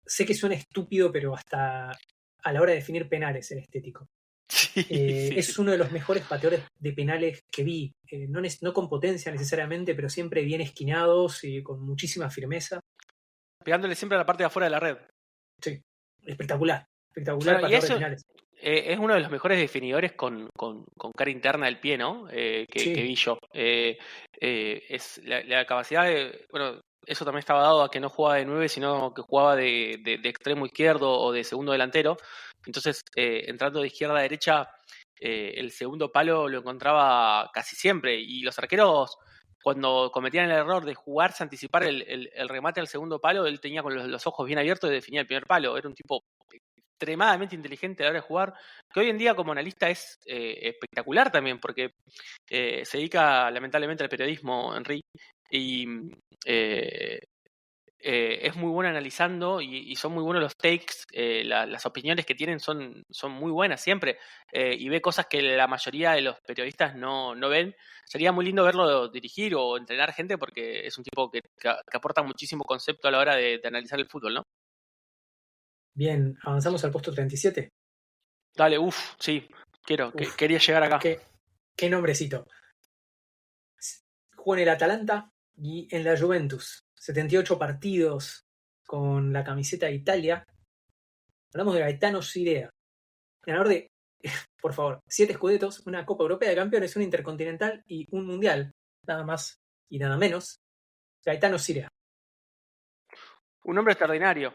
sé que suena estúpido, pero hasta a la hora de definir penales el estético. Sí, sí, sí. Es uno de los mejores pateadores de penales que vi. No con potencia necesariamente, pero siempre bien esquinados y con muchísima firmeza. Pegándole siempre a la parte de afuera de la red. Sí, espectacular. Espectacular Bueno, y pateador de eso penales. es uno de los mejores definidores con cara interna del pie, ¿no? Que Sí, vi yo. Es la capacidad de. Bueno, eso también estaba dado a que no jugaba de 9, sino que jugaba de extremo izquierdo o de segundo delantero. Entonces, entrando de izquierda a derecha, el segundo palo lo encontraba casi siempre. Y los arqueros, cuando cometían el error de jugarse, anticipar el remate al segundo palo, él tenía con los ojos bien abiertos y definía el primer palo. Era un tipo extremadamente inteligente a la hora de jugar, que hoy en día como analista es espectacular también, porque se dedica lamentablemente al periodismo, Henry, y eh, es muy bueno analizando y son muy buenos los takes, las opiniones que tienen son muy buenas siempre, y ve cosas que la mayoría de los periodistas no ven. Sería muy lindo verlo dirigir o entrenar gente porque es un tipo que aporta muchísimo concepto a la hora de analizar el fútbol, ¿no? bien, avanzamos al puesto 37. Dale, sí, Uf, quería llegar acá. qué nombrecito. Jugó en el Atalanta y en la Juventus. 78 partidos con la camiseta de Italia. Hablamos de Gaetano Sirea, ganador de, por favor, 7 Scudettos, una Copa Europea de Campeones, un Intercontinental y un Mundial. Nada más y nada menos. Gaetano Sirea. Un hombre extraordinario,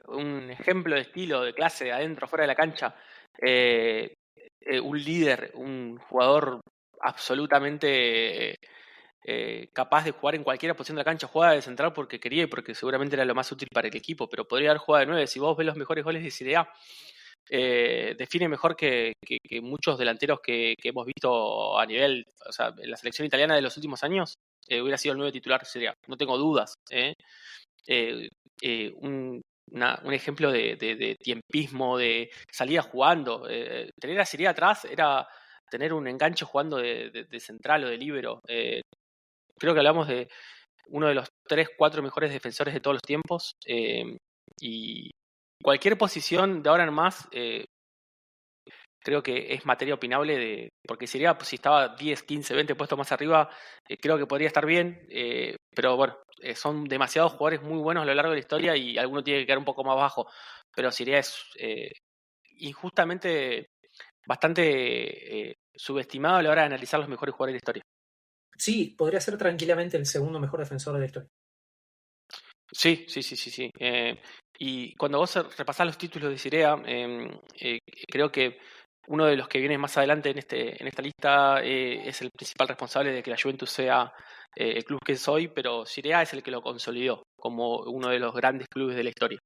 un ejemplo de estilo, de clase, adentro, fuera de la cancha, un líder, un jugador absolutamente capaz de jugar en cualquier posición de la cancha. Jugaba de central porque quería y porque seguramente era lo más útil para el equipo, pero podría haber jugado de 9. Si vos ves los mejores goles de Serie A, define mejor que muchos delanteros que hemos visto a nivel, o sea, en la selección italiana de los últimos años, hubiera sido el 9 titular de Serie A, no tengo dudas. Eh, un ejemplo de tiempismo, de salida jugando. Tener a Serie A atrás era tener un enganche jugando de central o de líbero. Creo que hablamos de uno de los 3, 4 mejores defensores de todos los tiempos. Y cualquier posición de ahora en más, creo que es materia opinable porque sería, si estaba 10, 15, 20 puestos más arriba, creo que podría estar bien, pero bueno, son demasiados jugadores muy buenos a lo largo de la historia y alguno tiene que quedar un poco más bajo, pero Siria es injustamente bastante subestimado a la hora de analizar los mejores jugadores de la historia. Sí, podría ser tranquilamente el segundo mejor defensor de la historia. Sí, sí, sí, sí, sí. Y cuando vos repasás los títulos de Sirea, creo que uno de los que viene más adelante en esta lista es el principal responsable de que la Juventus sea el club que es hoy, pero Sirea es el que lo consolidó como uno de los grandes clubes de la historia.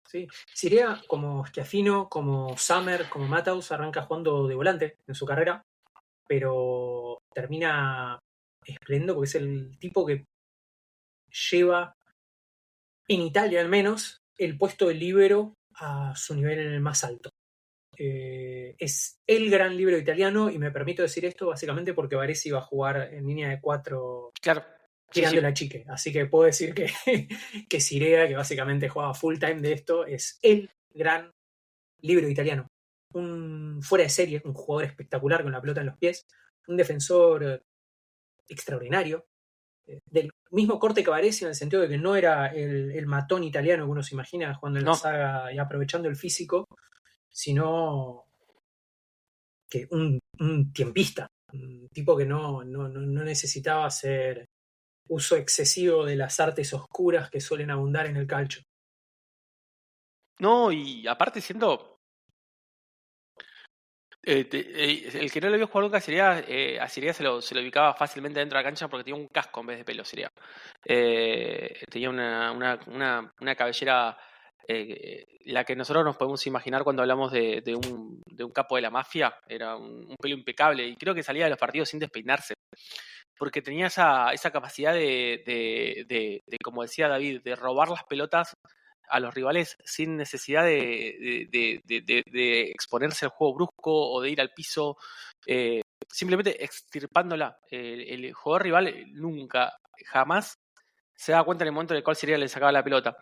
Sí. Siria, como Schiaffino, como Summer, como Matthaus, arranca jugando de volante en su carrera, pero termina espléndido porque es el tipo que lleva, en Italia al menos, el puesto de líbero a su nivel más alto. Es el gran líbero italiano, y me permito decir esto básicamente porque Baresi iba a jugar en línea de 4 Claro, sí, tirando sí. la chique. Así que puedo decir que, que Sirea, que básicamente jugaba full time de esto, es el gran líbero italiano. Un fuera de serie, un jugador espectacular con la pelota en los pies, un defensor extraordinario, del mismo corte que Baresi, en el sentido de que no era el matón italiano que uno se imagina jugando en la No, saga y aprovechando el físico, sino que un tiempista, un tipo que no necesitaba hacer uso excesivo de las artes oscuras que suelen abundar en el calcio. no, y aparte siendo el que no lo vio jugar nunca a Siria se lo ubicaba fácilmente dentro de la cancha porque tenía un casco en vez de pelo, Siria. Tenía una cabellera, la que nosotros nos podemos imaginar cuando hablamos de un capo de la mafia. Era un pelo impecable y creo que salía de los partidos sin despeinarse. Porque tenía esa capacidad como decía David, de robar las pelotas a los rivales sin necesidad de exponerse al juego brusco o de ir al piso, simplemente extirpándola. El jugador rival nunca, jamás se da cuenta en el momento en el cual Siria le sacaba la pelota.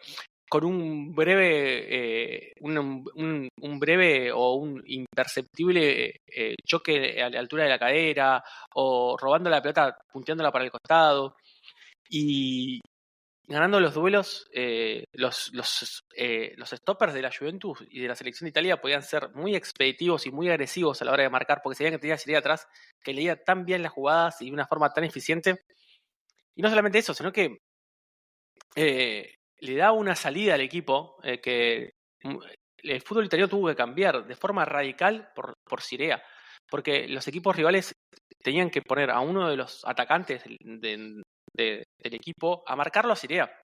Con un breve, un breve o un imperceptible choque a la altura de la cadera, o robando la pelota, punteándola para el costado. Y ganando los duelos, los stoppers de la Juventus y de la selección de Italia podían ser muy expeditivos y muy agresivos a la hora de marcar, porque sabían que tenía Siria atrás, que leía tan bien las jugadas y de una forma tan eficiente. Y no solamente eso, sino que le da una salida al equipo que el fútbol italiano tuvo que cambiar de forma radical por Sirea, porque los equipos rivales tenían que poner a uno de los atacantes del equipo a marcarlo a Sirea.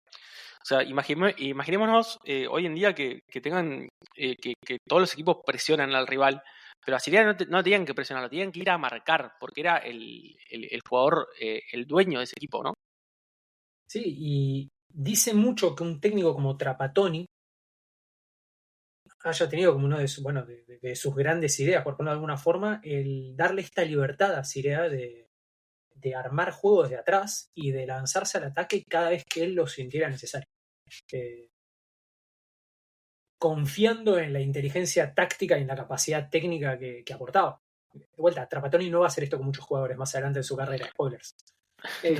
O sea, imaginémonos hoy en día que tengan que todos los equipos presionan al rival, pero a Siria no tenían que presionarlo, tenían que ir a marcar, porque era el jugador, el dueño de ese equipo, ¿no? Sí, y dice mucho que un técnico como Trapattoni haya tenido como uno de, bueno, de sus grandes ideas, por ponerlo de alguna forma, el darle esta libertad a Sirea de armar juegos de atrás y de lanzarse al ataque cada vez que él lo sintiera necesario. Eh, Confiando en la inteligencia táctica y en la capacidad técnica que aportaba. De vuelta, Trapattoni no va a hacer esto con muchos jugadores más adelante en su carrera, spoilers.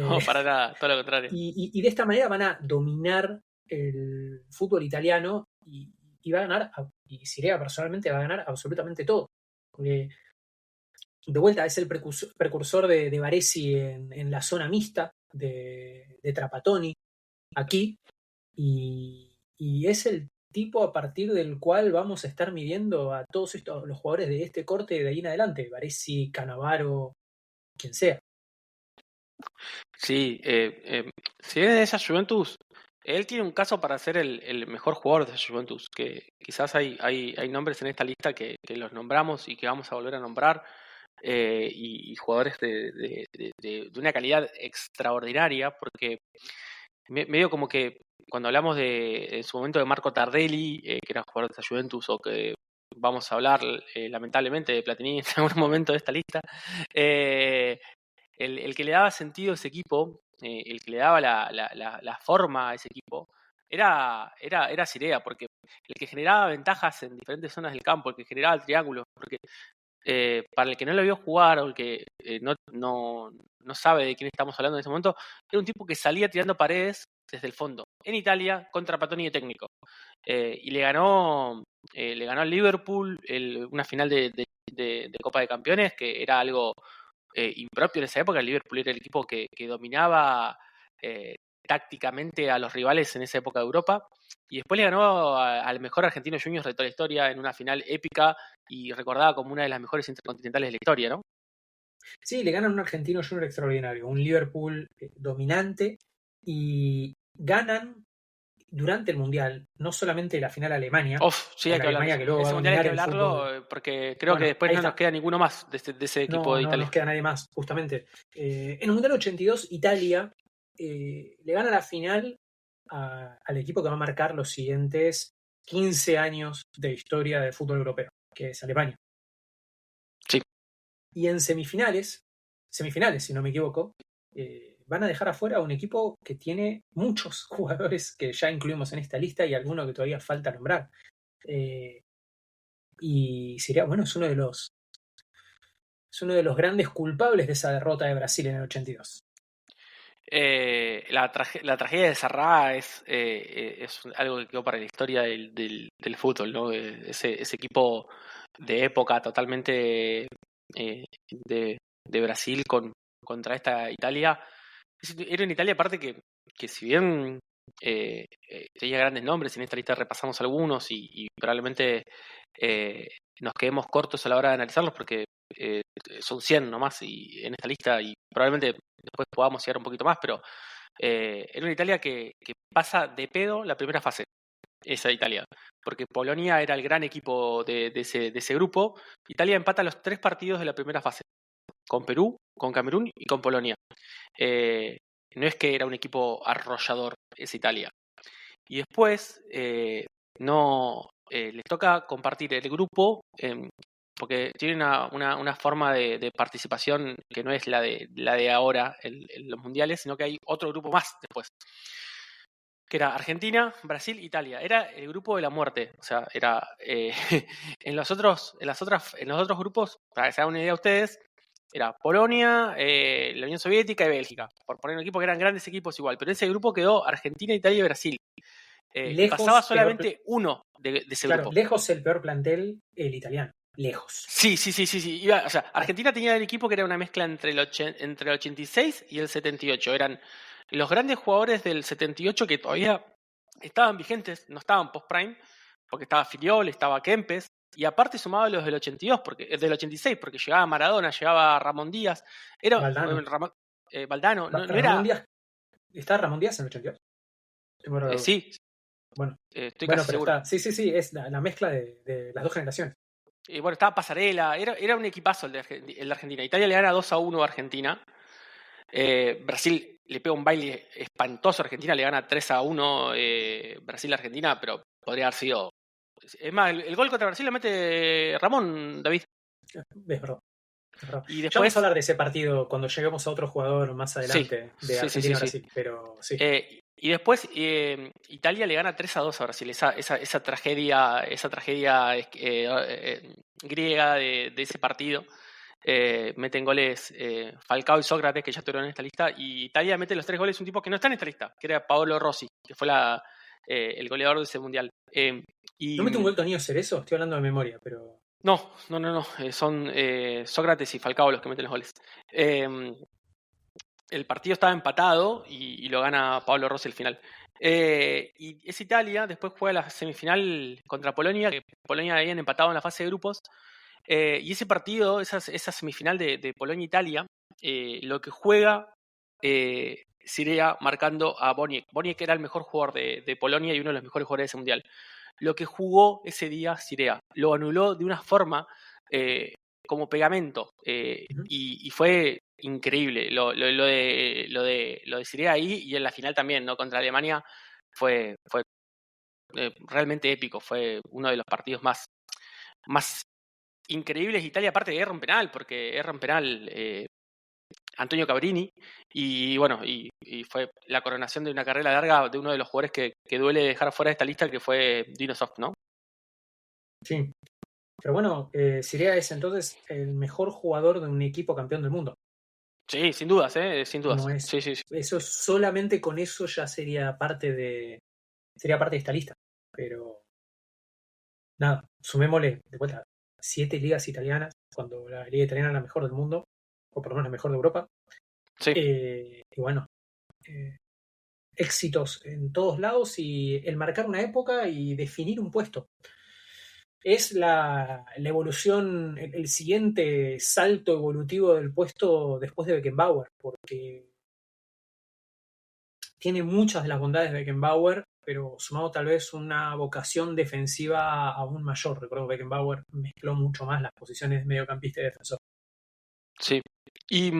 No, para nada, todo lo contrario. Y de esta manera van a dominar el fútbol italiano y va a ganar, y Sirea personalmente va a ganar absolutamente todo. Porque de vuelta es el precursor de Baresi en la zona mixta de Trapattoni aquí, y es el tipo a partir del cual vamos a estar midiendo a todos estos los jugadores de este corte de ahí en adelante, Baresi, Cannavaro, quien sea. Sí, si viene de esa Juventus, él tiene un caso para ser el mejor jugador de esa Juventus, que quizás hay nombres en esta lista que los nombramos y que vamos a volver a nombrar, y jugadores de una calidad extraordinaria, porque medio como que cuando hablamos en su momento de Marco Tardelli, que era jugador de esa Juventus, o que vamos a hablar lamentablemente de Platini en algún momento de esta lista, el que le daba sentido a ese equipo, el que le daba la forma a ese equipo, era Sirea, porque el que generaba ventajas en diferentes zonas del campo, el que generaba triángulos, porque para el que no lo vio jugar o el que no sabe de quién estamos hablando en ese momento, era un tipo que salía tirando paredes desde el fondo, en Italia, contra Patoni de técnico. Y le ganó al Liverpool una final de Copa de Campeones, que era algo impropio en esa época. El Liverpool era el equipo que dominaba tácticamente a los rivales en esa época de Europa. Y después le ganó al mejor argentino juniors de toda la historia en una final épica y recordada como una de las mejores intercontinentales de la historia, ¿no? Sí, le ganan un argentino junior extraordinario, un Liverpool dominante, y ganan durante el Mundial, no solamente la final a Alemania, Uf, sí, o hay la que hablar de Alemania eso. que luego va a Ese mundial hay dominar que el fútbol. hablarlo porque creo que Bueno, después ahí no nos está. queda ninguno más de ese equipo de No Italia. nos queda nadie más, justamente. En el Mundial 82, Italia le gana la final al equipo que va a marcar los siguientes 15 años de historia del fútbol europeo, que es Alemania. Sí. Y en semifinales, si no me equivoco, van a dejar afuera a un equipo que tiene muchos jugadores que ya incluimos en esta lista y alguno que todavía falta nombrar. Eh, y sería, bueno, es uno de los grandes culpables de esa derrota de Brasil en el 82. La tragedia de Sarrá es algo que quedó para la historia del fútbol, ¿no? Ese equipo de época totalmente de Brasil contra esta Italia. Era una Italia aparte que si bien tenía grandes nombres, en esta lista repasamos algunos y probablemente eh, nos quedemos cortos a la hora de analizarlos porque son 100 nomás y en esta lista y probablemente después podamos llegar un poquito más, pero era una Italia que pasa de pedo la primera fase, esa Italia, porque Polonia era el gran equipo de ese grupo. Italia empata los 3 partidos de la primera fase, con Perú, con Camerún y con Polonia. No es que era un equipo arrollador esa Italia. Y después no les toca compartir el grupo porque tiene una forma de participación que no es la de ahora en los mundiales, sino que hay otro grupo más después, que era Argentina, Brasil, Italia. Era el grupo de la muerte. O sea, era en los otros grupos, para que se hagan una idea ustedes, era Polonia, la Unión Soviética y Bélgica, por poner un equipo que eran grandes equipos igual. Pero en ese grupo quedó Argentina, Italia y Brasil. Y pasaba Lejos, solamente uno de ese claro, grupo. lejos el peor plantel, el italiano. Lejos. Sí. O sea, Argentina tenía el equipo que era una mezcla entre el 86 y el 78. Eran los grandes jugadores del 78 que todavía estaban vigentes, no estaban post-prime, porque estaba Filiol, estaba Kempes, y aparte sumaba los del 82, del 86, porque llegaba Maradona, llegaba Ramón Díaz, era Valdano. Valdano, no era... Ramón Díaz. ¿Está Ramón Díaz en el 82? sí, Bueno, estoy bueno, casi pero seguro. está. Sí, es la mezcla de las dos generaciones. Bueno, estaba Pasarela, era un equipazo el de Argentina. Italia le gana 2-1 a Argentina. Brasil le pega un baile espantoso a Argentina, le gana 3-1 Brasil-Argentina, pero podría haber sido. Es más, el gol contra Brasil lo mete Ramón, David. Es verdad. Y Ya vamos a después. hablar de ese partido cuando lleguemos a otro jugador más adelante de Argentina y Sí. Brasil, pero sí. Y después Italia le gana 3-2 a Brasil. Esa tragedia griega de ese partido. Meten goles Falcao y Sócrates, que ya estuvieron en esta lista, y Italia mete los 3 goles un tipo que no está en esta lista, que era Paolo Rossi, que fue el goleador de ese mundial. ¿No mete un gol Tonío Cerezo? Estoy hablando de memoria, pero... No. Son Sócrates y Falcao los que meten los goles. El partido estaba empatado y lo gana Paolo Rossi al final. Y es Italia, después juega la semifinal contra Polonia, que Polonia habían empatado en la fase de grupos. Y ese partido, esa semifinal de Polonia-Italia, lo que juega Sirea marcando a Boniek. Boniek era el mejor jugador de Polonia y uno de los mejores jugadores de ese mundial. Lo que jugó ese día Sirea lo anuló de una forma como pegamento y fue increíble lo de Sirea ahí y en la final también, ¿no? Contra Alemania fue realmente épico. Fue uno de los partidos más increíbles. Italia aparte erra un penal, porque erra un penal Antonio Cabrini, y bueno, y fue la coronación de una carrera larga de uno de los jugadores que duele dejar fuera de esta lista, que fue Dino Soft, ¿no? Sí, pero bueno, Sirea es entonces el mejor jugador de un equipo campeón del mundo. Sí, sin dudas, sin dudas. No es, Sí. Eso solamente con eso ya sería parte de esta lista. Pero nada, sumémosle de vuelta 7 ligas italianas, cuando la liga italiana es la mejor del mundo, o por lo menos la mejor de Europa. Sí. Y bueno, éxitos en todos lados y el marcar una época y definir un puesto. Es la evolución, el siguiente salto evolutivo del puesto después de Beckenbauer, porque tiene muchas de las bondades de Beckenbauer, pero sumado tal vez una vocación defensiva aún mayor. Recuerdo que Beckenbauer mezcló mucho más las posiciones de mediocampista y defensor. Sí. Y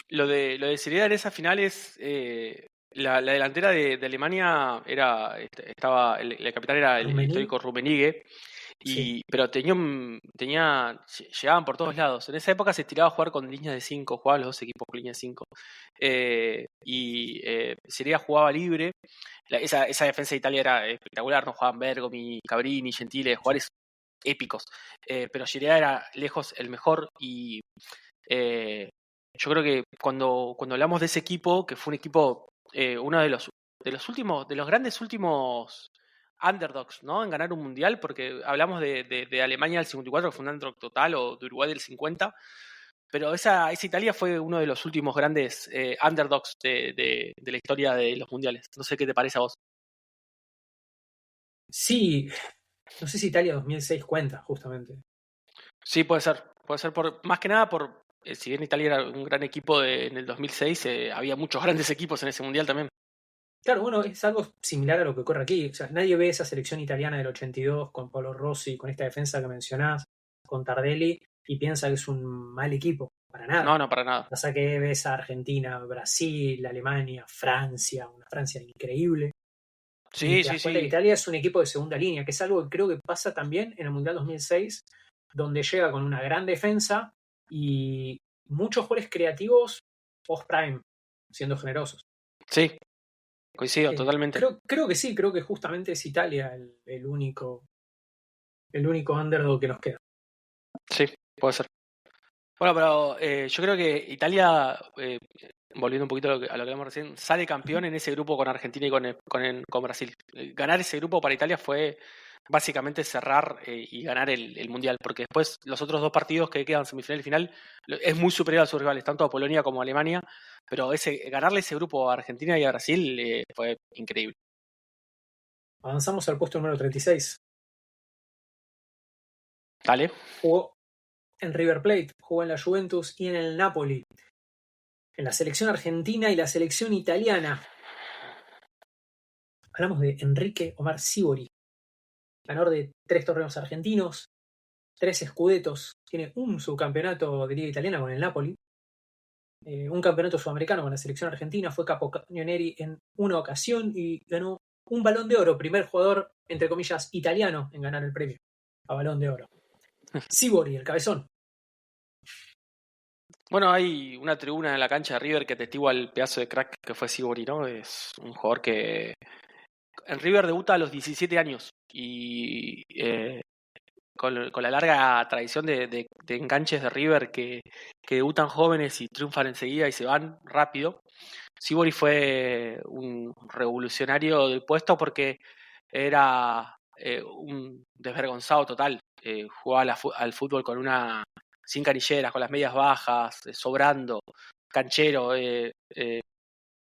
lo de Zidane en esas finales, la delantera de Alemania estaba, el capitán era el Rummenigge, histórico Rummenigge, sí. pero llegaban por todos lados. En esa época se estiraba a jugar con líneas de 5, jugaban los dos equipos con líneas de 5. Sería jugaba libre. Esa defensa de Italia era espectacular, no jugaban Bergomi, Cabrini, Gentile, jugadores épicos. Pero Girea era lejos el mejor y yo creo que cuando hablamos de ese equipo, que fue un equipo, uno de los grandes últimos underdogs, ¿no? En ganar un mundial, porque hablamos de Alemania del 54, que fue un underdog total, o de Uruguay del 50, pero esa Italia fue uno de los últimos grandes underdogs de la historia de los mundiales. No sé qué te parece a vos. Sí, no sé si Italia 2006 cuenta, justamente. Sí, puede ser más que nada si bien Italia era un gran equipo en el 2006, había muchos grandes equipos en ese mundial también. Claro, bueno, es algo similar a lo que ocurre aquí. O sea, nadie ve esa selección italiana del 82 con Paolo Rossi, con esta defensa que mencionás, con Tardelli, y piensa que es un mal equipo. Para nada. No, no, para nada. Pasa que ves a Argentina, Brasil, Alemania, Francia, una Francia increíble. Y Sí, te sí, das cuenta que sí. Italia es un equipo de segunda línea, que es algo que creo que pasa también en el Mundial 2006, donde llega con una gran defensa y muchos jugadores creativos post-prime, siendo generosos. Sí, coincido totalmente. Creo que sí, creo que justamente es Italia el único underdog que nos queda. Sí, puede ser. Bueno, pero yo creo que Italia, volviendo un poquito a lo que hablamos recién, sale campeón en ese grupo con Argentina y con Brasil. Ganar ese grupo para Italia fue básicamente cerrar y ganar el Mundial, porque después los otros dos partidos que quedan semifinal y final es muy superior a sus rivales, tanto a Polonia como a Alemania, pero ganarle ese grupo a Argentina y a Brasil fue increíble. Avanzamos al puesto número 36. Dale. Jugó en River Plate, jugó en la Juventus y en el Napoli. En la selección argentina y la selección italiana. Hablamos de Enrique Omar Sivori, ganador de 3 torneos argentinos, 3 Scudettos, tiene un subcampeonato de Liga Italiana con el Napoli, un campeonato sudamericano con la selección argentina, fue capocannonieri en una ocasión y ganó un Balón de Oro, primer jugador, entre comillas, italiano en ganar el premio a Balón de Oro. Sivori, el cabezón. Bueno, hay una tribuna en la cancha de River que atestigua el pedazo de crack que fue Sivori, ¿no? Es un jugador que en River debuta a los 17 años y con la larga tradición de enganches de River que debutan jóvenes y triunfan enseguida y se van rápido. Sivori fue un revolucionario del puesto porque era un desvergonzado total. Jugaba al fútbol sin canilleras, con las medias bajas, sobrando, canchero,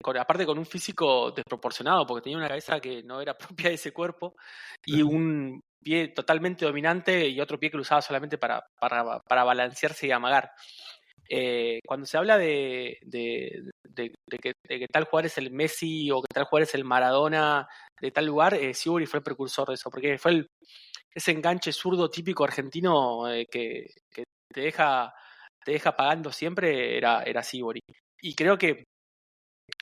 aparte con un físico desproporcionado, porque tenía una cabeza que no era propia de ese cuerpo y un pie totalmente dominante y otro pie que lo usaba solamente para balancearse y amagar. Cuando se habla de que tal jugador es el Messi o que tal jugador es el Maradona de tal lugar, Sivori fue el precursor de eso, porque fue ese enganche zurdo típico argentino que te deja pagando siempre, era Sivori. Y creo que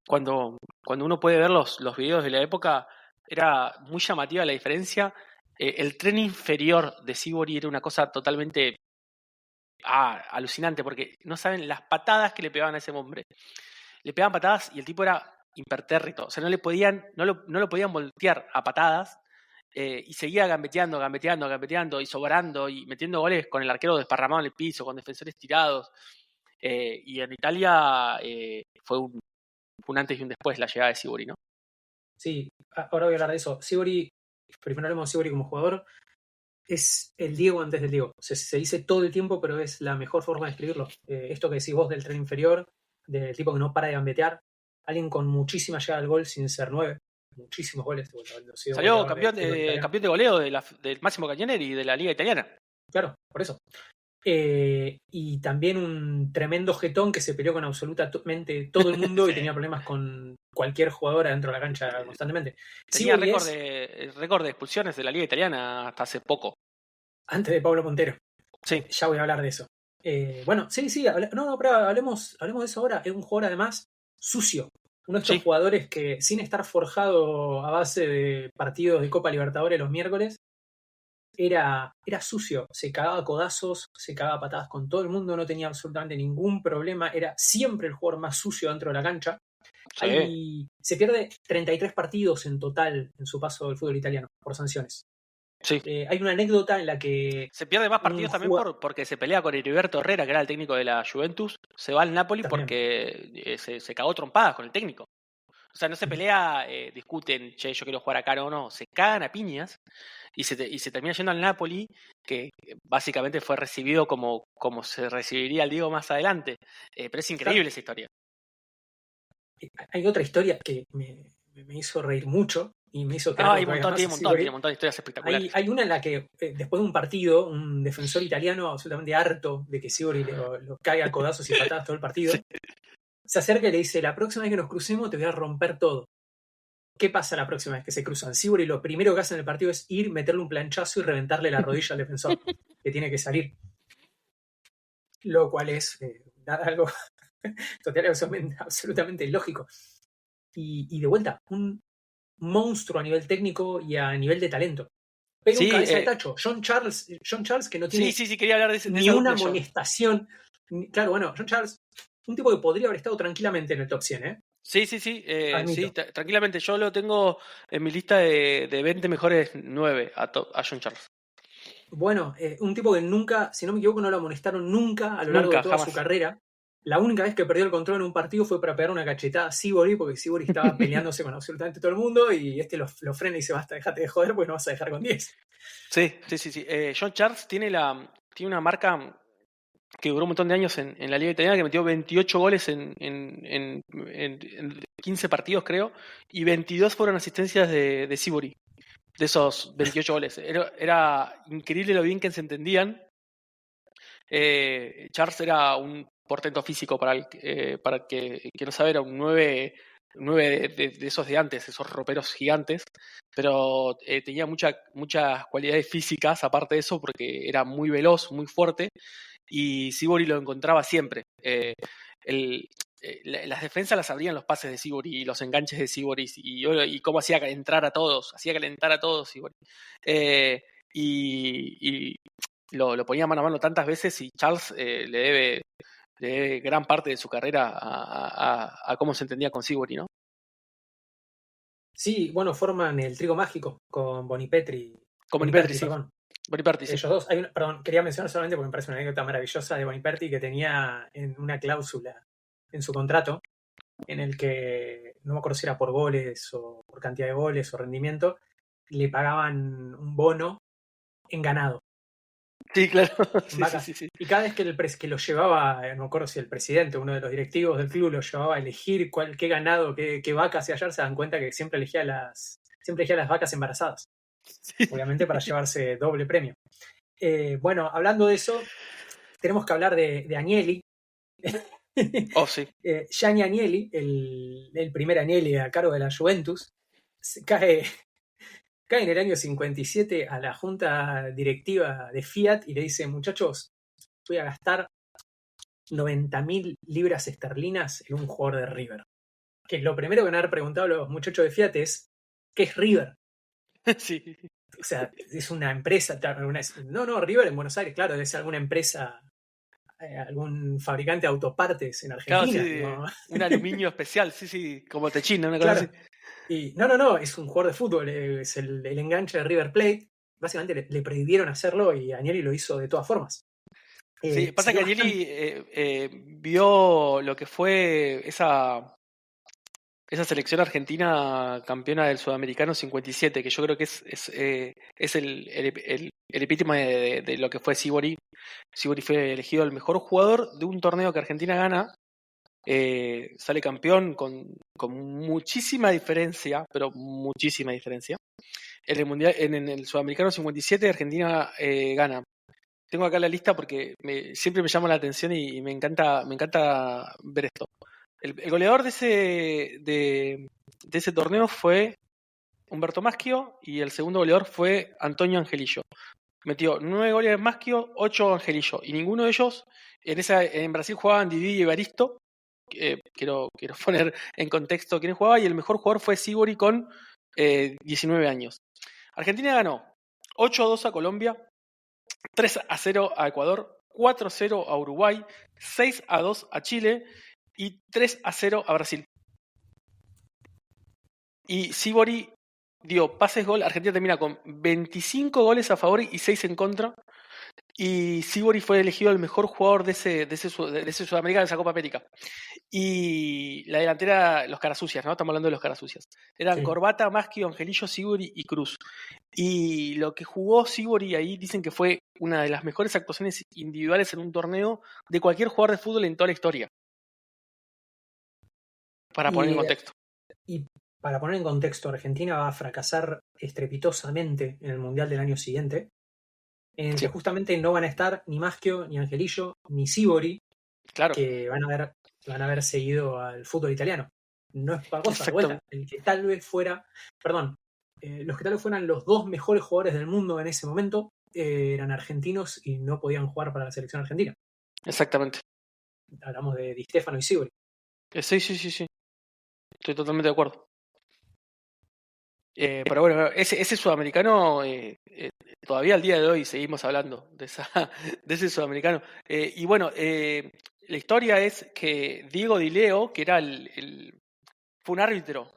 cuando uno puede ver los videos de la época, era muy llamativa la diferencia. El tren inferior de Sivori era una cosa totalmente alucinante, porque no saben las patadas que le pegaban a ese hombre. Le pegaban patadas y el tipo era impertérrito, o sea, no lo podían voltear a patadas, y seguía gambeteando, gambeteando, gambeteando y sobrando y metiendo goles con el arquero desparramado en el piso, con defensores tirados. Y en Italia fue un antes y un después la llegada de Sivori, ¿no? Sí, ahora voy a hablar de eso. Sivori, primero hablemos de Sivori como jugador, es el Diego antes del Diego. Se dice todo el tiempo, pero es la mejor forma de escribirlo. Esto que decís vos del tren inferior, del tipo que no para de gambetear, alguien con muchísima llegada al gol sin ser 9, muchísimos goles. Salió campeón de goleo del Máximo Cañoneri de la Liga Italiana. Claro, por eso. Y también un tremendo jetón que se peleó con absolutamente todo el mundo Sí. y tenía problemas con cualquier jugador adentro de la cancha constantemente. Tenía récord de expulsiones de la Liga Italiana hasta hace poco. Antes de Pablo Montero. Sí. Ya voy a hablar de eso. Bueno, sí, pero hablemos de eso ahora. Es un jugador además sucio. Uno de estos jugadores que, sin estar forjado a base de partidos de Copa Libertadores los miércoles, era sucio. Se cagaba a codazos, se cagaba a patadas con todo el mundo, no tenía absolutamente ningún problema. Era siempre el jugador más sucio dentro de la cancha. Sí. Se pierde 33 partidos en total en su paso del fútbol italiano por sanciones. Sí. Hay una anécdota en la que... Se pierde más partidos también porque se pelea con Heriberto Herrera, que era el técnico de la Juventus. Se va al Napoli también. Porque se cagó trompadas con el técnico. O sea, no se pelea, discuten, che, yo quiero jugar acá o no. Se cagan a piñas y se termina yendo al Napoli, que básicamente fue recibido como se recibiría al Diego más adelante. Pero es increíble esa historia. Hay otra historia que me hizo reír mucho y me hizo... Tiene un montón de historias espectaculares. Hay una en la que, después de un partido, un defensor italiano absolutamente harto de que Sivori lo caiga a codazos y patadas todo el partido, se acerca y le dice: la próxima vez que nos crucemos te voy a romper todo. ¿Qué pasa la próxima vez que se cruzan? Sivori lo primero que hace en el partido es ir, meterle un planchazo y reventarle la rodilla al defensor, que tiene que salir. Lo cual es algo absolutamente lógico. Y de vuelta, un monstruo a nivel técnico y a nivel de talento. Pero un cabeza de tacho. John Charles, que no tiene quería hablar de ni una amonestación. Claro, bueno, John Charles, un tipo que podría haber estado tranquilamente en el top 100, ¿eh? Sí, tranquilamente. Yo lo tengo en mi lista de 20 mejores 9 a John Charles. Bueno, un tipo que nunca, si no me equivoco, no lo amonestaron nunca a lo largo de toda su carrera. La única vez que perdió el control en un partido fue para pegar una cachetada a Sivori, porque Sivori estaba peleándose con absolutamente todo el mundo y lo frena y dice: basta, déjate de joder, porque no vas a dejar con 10. Sí. John Charles tiene una marca que duró un montón de años en la Liga Italiana, que metió 28 goles en 15 partidos, creo, y 22 fueron asistencias de Sivori, de esos 28 goles. Era increíble lo bien que se entendían. Charles era un portento físico para el que no sabe, era un 9 de esos de antes, esos roperos gigantes, pero tenía muchas cualidades físicas aparte de eso, porque era muy veloz, muy fuerte, y Sivori lo encontraba siempre. Las defensas las abrían los pases de Sivori y los enganches de Sivori y cómo hacía calentar a todos Sivori. Y lo ponía mano a mano tantas veces, y Charles le debe gran parte de su carrera a cómo se entendía con Sivori, ¿no? Sí, bueno, forman el trío mágico con Boniperti. Con Boniperti, sí. Boniperti, sí. Ellos dos. Quería mencionar solamente porque me parece una anécdota maravillosa de Boniperti, que tenía en una cláusula en su contrato en el que, no me acuerdo si era por goles o por cantidad de goles o rendimiento, le pagaban un bono en ganado. Sí, claro. Sí. Y cada vez que lo llevaba, no me acuerdo si el presidente, uno de los directivos del club, lo llevaba a elegir qué ganado, qué vacas iba a hallar, se dan cuenta que siempre elegía las vacas embarazadas. Sí. Obviamente para llevarse doble premio. Bueno, hablando de eso, tenemos que hablar de Agnelli. Oh, sí. Gianni Agnelli, el primer Agnelli a cargo de la Juventus, cae en el año 57 a la junta directiva de Fiat y le dice: muchachos, voy a gastar 90.000 libras esterlinas en un jugador de River. Que lo primero que van a haber preguntado a los muchachos de Fiat es: ¿qué es River? Sí. O sea, es una empresa. No, River en Buenos Aires, claro, debe ser alguna empresa, algún fabricante de autopartes en Argentina. Claro, sí, ¿no? Un aluminio especial, sí, como Techina, una cosa así. Y no, es un jugador de fútbol, es el enganche de River Plate. Básicamente le prohibieron hacerlo y Agnelli lo hizo de todas formas. Sí, pasa que Agnelli vio lo que fue esa selección argentina campeona del Sudamericano 57, que yo creo que es el epítome de lo que fue Sivori. Sivori fue elegido el mejor jugador de un torneo que Argentina gana sale campeón con muchísima diferencia, pero muchísima diferencia. En el Mundial, en el Sudamericano 57, Argentina gana. Tengo acá la lista porque siempre me llama la atención y me encanta ver esto. El goleador de ese torneo fue Humberto Maschio y el segundo goleador fue Antonio Angelillo. Metió 9 goles Maschio, 8 Angelillo. Y ninguno de ellos, en Brasil jugaban Didi y Evaristo. Quiero poner en contexto quién jugaba. Y el mejor jugador fue Sívori con 19 años. Argentina ganó 8-2 a Colombia, 3-0 a Ecuador, 4-0 a Uruguay, 6-2 a Chile y 3-0 a Brasil. Y Sívori dio pases gol. Argentina termina con 25 goles a favor y 6 en contra. Y Sívori fue elegido el mejor jugador de ese Sudamericano, de esa Copa América. Y la delantera, los carasucias, ¿no? Estamos hablando de los carasucias. Eran Corbata, Maschio, Angelillo, Sívori y Cruz. Y lo que jugó Sívori ahí dicen que fue una de las mejores actuaciones individuales en un torneo de cualquier jugador de fútbol en toda la historia. Para poner en contexto. Y para poner en contexto, Argentina va a fracasar estrepitosamente en el Mundial del año siguiente, en que justamente no van a estar ni Maschio, ni Angelillo, ni Sívori, que van a haber seguido al fútbol italiano. No es para cosa de vuelta. El que tal vez fuera, los que tal vez fueran los dos mejores jugadores del mundo en ese momento eran argentinos y no podían jugar para la selección argentina. Exactamente. Hablamos de Di Stéfano y Sívori. Sí. Estoy totalmente de acuerdo. Pero bueno, ese sudamericano, todavía al día de hoy seguimos hablando de ese sudamericano. Y bueno, la historia es que Diego Di Leo, que era fue un árbitro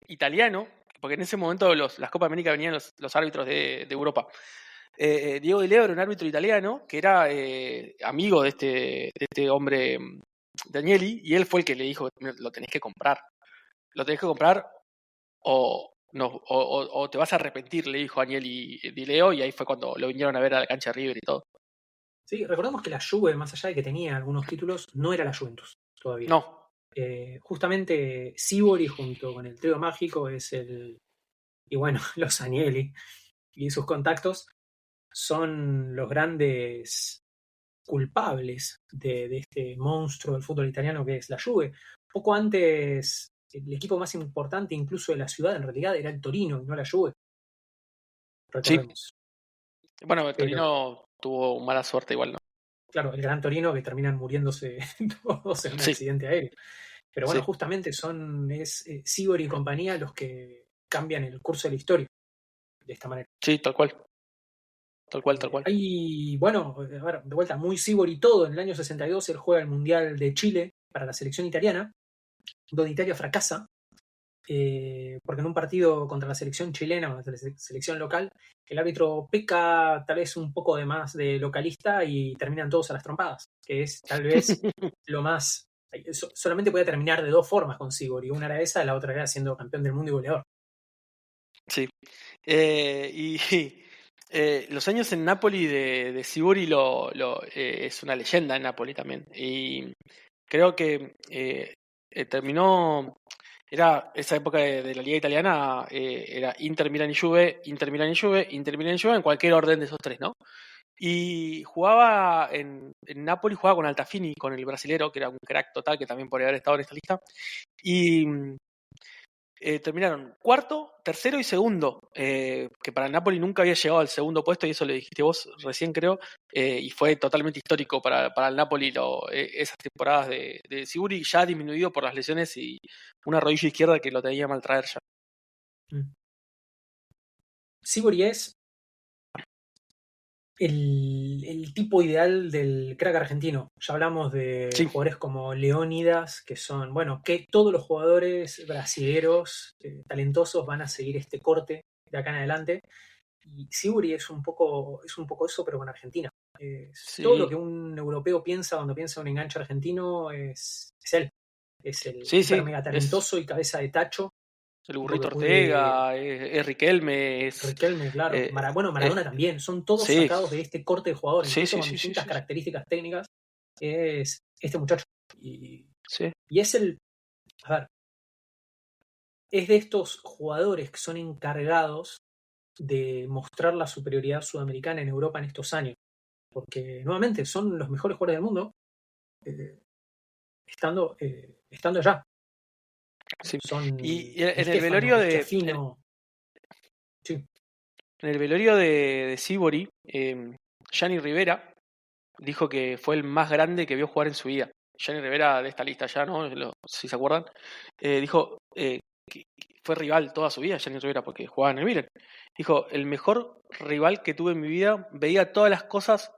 italiano, porque en ese momento las Copas América venían los árbitros de Europa. Diego Di Leo era un árbitro italiano que era amigo de este hombre, Danieli, y él fue el que le dijo: lo tenés que comprar. Lo tenés que comprar o te vas a arrepentir, le dijo Agnelli Di Leo, y ahí fue cuando lo vinieron a ver a la cancha de River y todo. Sí, recordemos que la Juve, más allá de que tenía algunos títulos, no era la Juventus todavía. No. Justamente Sívori junto con el trío mágico y bueno, los Agnelli y sus contactos son los grandes culpables de este monstruo del fútbol italiano que es la Juve. Poco antes, el equipo más importante incluso de la ciudad en realidad era el Torino y no la Juve. Recordemos. Sí. Bueno, el Torino tuvo mala suerte igual, ¿no? Claro, el Gran Torino, que terminan muriéndose todos en un accidente aéreo. Pero bueno, justamente es Sívori y compañía los que cambian el curso de la historia de esta manera. Sí, tal cual. Tal cual. Y bueno, a ver, de vuelta, muy Sívori todo. En el año 62 él juega el Mundial de Chile para la selección italiana, donde Italia fracasa, porque en un partido contra la selección chilena, o la selección local, el árbitro peca tal vez un poco de más de localista y terminan todos a las trompadas, que es tal vez lo más... Solamente podía terminar de dos formas con Sívori. Una era esa, la otra era siendo campeón del mundo y goleador. Sí. Los años en Napoli de Sívori es una leyenda en Napoli también. Y creo que terminó... Era esa época de la Liga Italiana, era Inter, Milan y Juve, Inter, Milan y Juve, Inter, Milan y Juve, en cualquier orden de esos tres, ¿no? Y jugaba en Napoli, jugaba con Altafini, con el brasilero, que era un crack total, que también podría haber estado en esta lista. Y terminaron cuarto, tercero y segundo, que para el Napoli nunca había llegado al segundo puesto, y eso lo dijiste vos recién, creo, y fue totalmente histórico para el Napoli esas temporadas de Sívori, ya disminuido por las lesiones y una rodilla izquierda que lo tenía mal traer ya. Sívori es el tipo ideal del crack argentino. Ya hablamos de jugadores como Leónidas, que son, bueno, que todos los jugadores brasileros talentosos van a seguir este corte de acá en adelante. Y Sívori es un poco eso, pero con Argentina. Todo lo que un europeo piensa cuando piensa en un enganche argentino es él. Es el mega talentoso y cabeza de tacho. El Burrito Ortega, es Riquelme. Riquelme, claro. Maradona también. Son todos sacados de este corte de jugadores. Incluso con distintas características técnicas. Es este muchacho. Y Sí. Y es a ver, es de estos jugadores que son encargados de mostrar la superioridad sudamericana en Europa en estos años. Porque nuevamente son los mejores jugadores del mundo eh, estando allá. Sí. Son Y Di en el Stéfano, velorio Schiaffino. Sí. en el velorio de Sívori, Gianni Rivera dijo que fue el más grande que vio jugar en su vida. Gianni Rivera, de esta lista ya, ¿no? Si se acuerdan, dijo que fue rival toda su vida, Gianni Rivera, porque jugaba en el Milan. Dijo, el mejor rival que tuve en mi vida, veía todas las cosas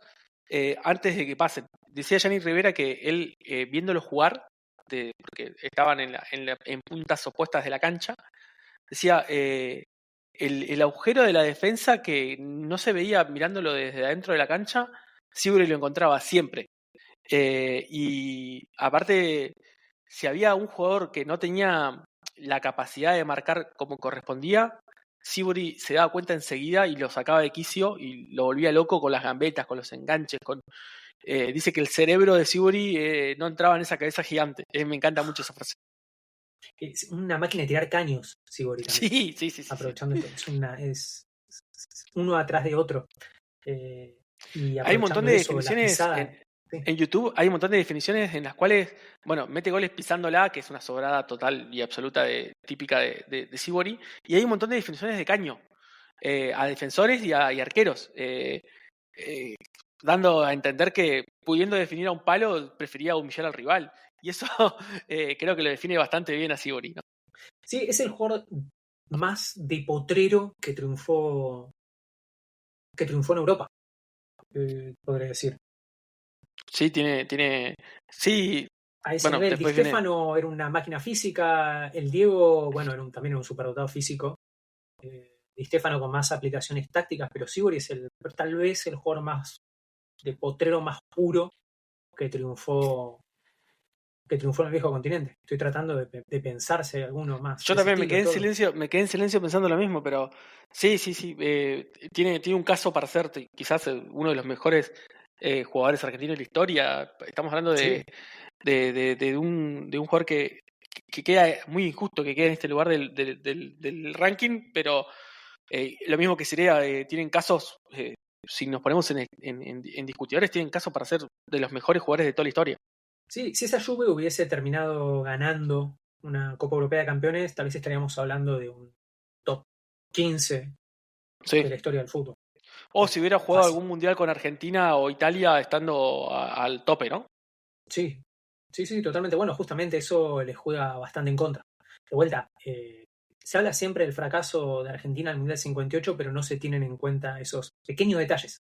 antes de que pasen. Decía Gianni Rivera que él, viéndolo jugar, porque estaban en puntas opuestas de la cancha, decía, el agujero de la defensa que no se veía mirándolo desde adentro de la cancha, Sibori lo encontraba siempre. Y aparte, si había un jugador que no tenía la capacidad de marcar como correspondía, Sibori se daba cuenta enseguida y lo sacaba de quicio y lo volvía loco con las gambetas, con los enganches. Dice que el cerebro de Sibori no entraba en esa cabeza gigante. Me encanta mucho esa frase. Es una máquina de tirar caños, Sibori también. Sí. Aprovechando esto. Es uno atrás de otro. Y Hay un montón aprovechando de eso, la definiciones pisada. Sí. en YouTube, hay un montón de definiciones en las cuales, bueno, mete goles pisándola, que es una sobrada total y absoluta típica de Sibori, y hay un montón de definiciones de caño a defensores y arqueros, dando a entender que pudiendo definir a un palo, prefería humillar al rival. Y eso creo que lo define bastante bien a Sibori, ¿no? Sí, es el jugador más de potrero que triunfó en Europa, podría decir. Sí, sí, A ese bueno, nivel, Di después viene, Stéfano era una máquina física, el Diego, bueno, también era un superdotado físico. Di Stéfano con más aplicaciones tácticas, pero Sibori es tal vez el jugador más de potrero más puro que triunfó en el viejo continente. Estoy tratando de pensar si hay alguno más yo de ese también estilo, todo. me quedé en silencio pensando lo mismo, pero sí, tiene un caso para ser quizás uno de los mejores jugadores argentinos de la historia. Estamos hablando Sí. de un jugador que queda muy injusto, que queda en este lugar del ranking, pero lo mismo que Sirea, tienen casos, si nos ponemos en discutidores, tienen casos para ser de los mejores jugadores de toda la historia. Sí, si esa Juve hubiese terminado ganando una Copa Europea de Campeones, tal vez estaríamos hablando de un top 15 de Sí. la historia del fútbol. O si hubiera jugado Fácil. algún mundial con Argentina o Italia estando al tope, ¿no? Sí, sí, totalmente. Bueno, justamente eso les juega bastante en contra. De vuelta, se habla siempre del fracaso de Argentina en el Mundial 58, pero no se tienen en cuenta esos pequeños detalles,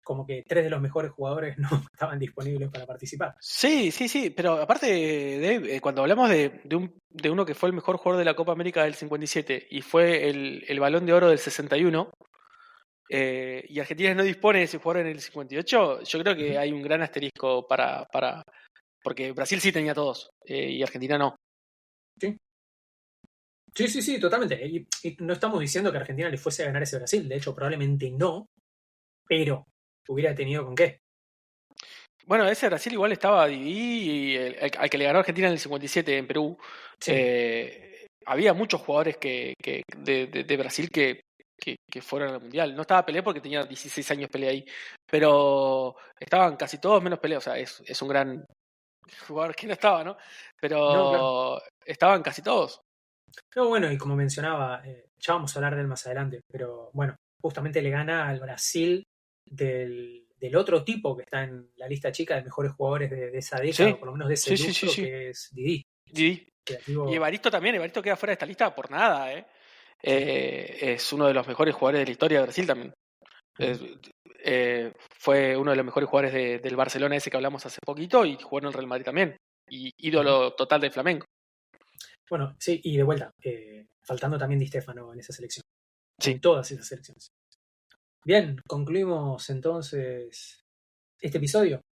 como que 3 de los mejores jugadores no estaban disponibles para participar. Sí, pero aparte cuando hablamos de uno que fue el mejor jugador de la Copa América del 57 y fue el Balón de Oro del 61, y Argentina no dispone de ese jugador en el 58, yo creo que Ujú. hay un gran asterisco porque Brasil sí tenía todos, y Argentina no. Sí. Sí, totalmente. Y no estamos diciendo que Argentina le fuese a ganar ese Brasil, de hecho, probablemente no, pero hubiera tenido con qué. Bueno, ese Brasil igual estaba Didi y al que le ganó Argentina en el 57 en Perú. Sí, Había muchos jugadores de Brasil que fueron al Mundial. No estaba Pelé porque tenía 16 años Pelé ahí, pero estaban casi todos menos Pelé. O sea, es un gran jugador que no estaba, ¿no? no, claro. Pero estaban casi todos. No, bueno, y como mencionaba, ya vamos a hablar de él más adelante, pero bueno, justamente le gana al Brasil del otro tipo que está en la lista chica de mejores jugadores de esa década, o Sí, por lo menos de ese lustro, sí. que es Didi. Didi. Y Creativo. Evaristo también. Evaristo queda fuera de esta lista por nada, ¿eh? Sí. Es uno de los mejores jugadores de la historia de Brasil también. Ujú. Fue uno de los mejores jugadores del Barcelona ese que hablamos hace poquito y jugó en el Real Madrid también. Y Ujú. ídolo total de Flamengo. Bueno, sí, y de vuelta, faltando también Di Stéfano en esa selección, Sí, en todas esas selecciones. Bien, concluimos entonces este episodio.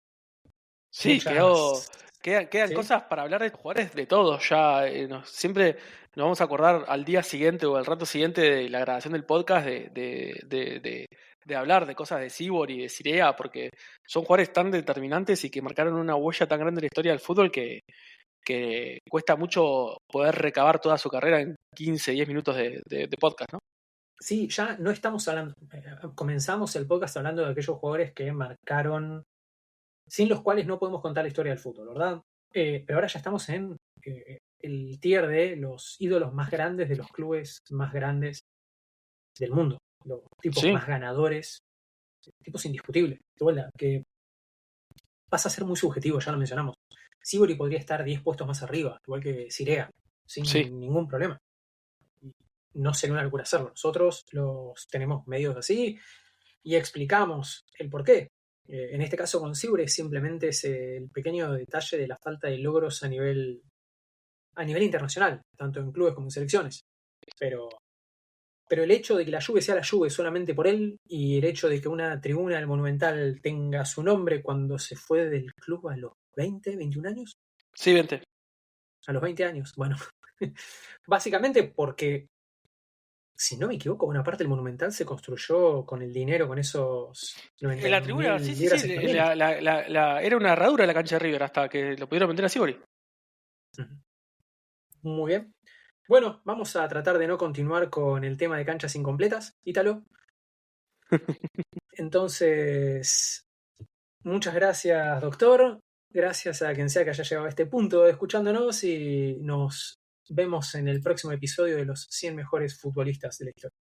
sí, Muchas. quedan ¿Sí? cosas para hablar de jugadores de todos. Ya siempre nos vamos a acordar al día siguiente o al rato siguiente de la grabación del podcast de hablar de cosas de Sibor y de Sirea, porque son jugadores tan determinantes y que marcaron una huella tan grande en la historia del fútbol que cuesta mucho poder recabar toda su carrera en 15, 10 minutos de podcast, ¿no? Sí, ya no estamos hablando. Comenzamos el podcast hablando de aquellos jugadores que marcaron, sin los cuales no podemos contar la historia del fútbol, ¿verdad? Pero ahora ya estamos en el tier de los ídolos más grandes de los clubes más grandes del mundo. Los tipos Sí, más ganadores, tipos indiscutibles. De vuelta, que pasa a ser muy subjetivo, ya lo mencionamos. Sibori podría estar 10 puestos más arriba, igual que Sirea, sin sí. ningún problema. Y no sería una locura hacerlo. Nosotros los tenemos medios así y explicamos el porqué. En este caso con Sibori simplemente es el pequeño detalle de la falta de logros a nivel internacional, tanto en clubes como en selecciones. Pero el hecho de que la Juve sea la Juve solamente por él y el hecho de que una tribuna del Monumental tenga su nombre cuando se fue del club a los 20, 21 años, Sí, vente. a los 20 años, bueno, básicamente porque, si no me equivoco, una parte del Monumental se construyó con el dinero, con esos En la tribuna, 91.000 sí, sí, libras sí. esterlinas. Era una herradura la cancha de River hasta que lo pudieron vender a Sibori. Muy bien. Bueno, vamos a tratar de no continuar con el tema de canchas incompletas, Ítalo. Entonces, muchas gracias, doctor. Gracias a quien sea que haya llegado a este punto escuchándonos y nos vemos en el próximo episodio de los 100 mejores futbolistas de la historia.